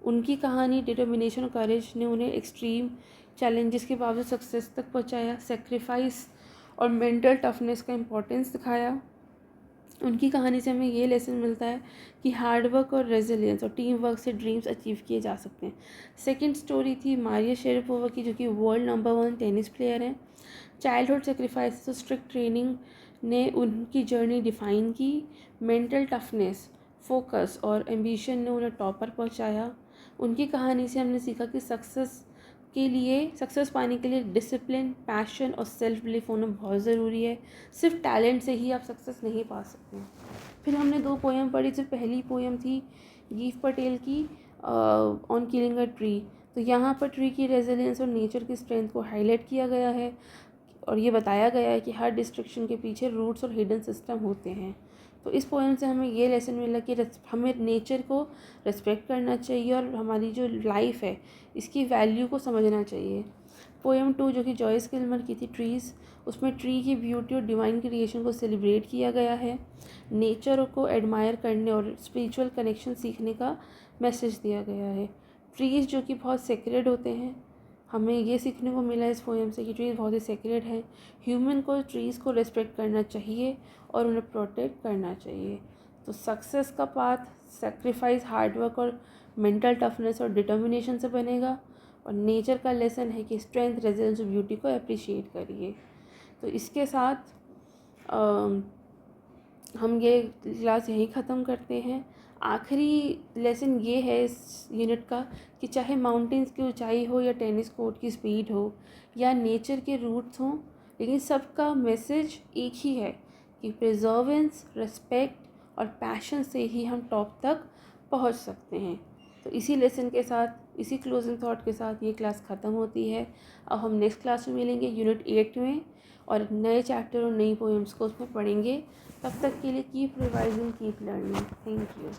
उनकी कहानी डिटर्मिनेशन और करेज ने उन्हें एक्सट्रीम चैलेंजेस के बावजूद सक्सेस तक पहुंचाया। सेक्रीफाइस और मेंटल टफनेस का इम्पोर्टेंस दिखाया। उनकी कहानी से हमें ये लेसन मिलता है कि हार्डवर्क और रेजिलियंस और टीम वर्क से ड्रीम्स अचीव किए जा सकते हैं। सेकंड स्टोरी थी मारिया शेरापोवा की, जो कि वर्ल्ड नंबर 1 टेनिस प्लेयर हैं। चाइल्डहुड सेक्रीफाइस और स्ट्रिक्ट ट्रेनिंग ने उनकी जर्नी डिफ़ाइन की। मेंटल टफनेस, फोकस और एम्बिशन ने उन्हें टॉप पर पहुँचाया। उनकी कहानी से हमने सीखा कि सक्सेस पाने के लिए डिसिप्लिन, पैशन और सेल्फ बिलीफ होना बहुत ज़रूरी है। सिर्फ टैलेंट से ही आप सक्सेस नहीं पा सकते। फिर हमने 2 पोएम पढ़ी। जो पहली पोएम थी गीफ पटेल की ऑन किलिंग अ ट्री। तो यहाँ पर ट्री की रेजिलियंस और नेचर की स्ट्रेंथ को हाईलाइट किया गया है, और ये बताया गया है कि हर डिस्ट्रक्शन के पीछे रूट्स और हिडन सिस्टम होते हैं। तो इस पोएम से हमें ये लेसन मिला कि हमें नेचर को रिस्पेक्ट करना चाहिए और हमारी जो लाइफ है इसकी वैल्यू को समझना चाहिए। पोएम 2 जो कि जॉयस किलमर की थी, ट्रीज़, उसमें ट्री की ब्यूटी और डिवाइन क्रिएशन को सेलिब्रेट किया गया है। नेचर को एडमायर करने और स्पिरिचुअल कनेक्शन सीखने का मैसेज दिया गया है। ट्रीज़ जो कि बहुत सेक्रेड होते हैं, हमें ये सीखने को मिला इस पोएम से कि ट्रीज़ बहुत ही सेक्रेड है। ह्यूमन को ट्रीज़ को रिस्पेक्ट करना चाहिए और उन्हें प्रोटेक्ट करना चाहिए। तो सक्सेस का पाथ सेक्रीफाइस, हार्डवर्क और मेंटल टफनेस और डिटर्मिनेशन से बनेगा, और नेचर का लेसन है कि स्ट्रेंथ, रेजिलियंस और ब्यूटी को अप्रिशिएट करिए। तो इसके साथ हम ये क्लास यहीं ख़त्म करते हैं। आखिरी लेसन ये है इस यूनिट का कि चाहे माउंटेन्स की ऊंचाई हो या टेनिस कोर्ट की स्पीड हो या नेचर के रूट्स हों, लेकिन सबका मैसेज एक ही है कि प्रिजर्वेंस, रिस्पेक्ट और पैशन से ही हम टॉप तक पहुंच सकते हैं। तो इसी लेसन के साथ, इसी क्लोजिंग थॉट के साथ ये क्लास ख़त्म होती है। अब हम नेक्स्ट क्लास में मिलेंगे यूनिट 8 में, और नए चैप्टर और नई पोएम्स को उसमें पढ़ेंगे। तब तक के लिए keep revising, keep learning. Thank you.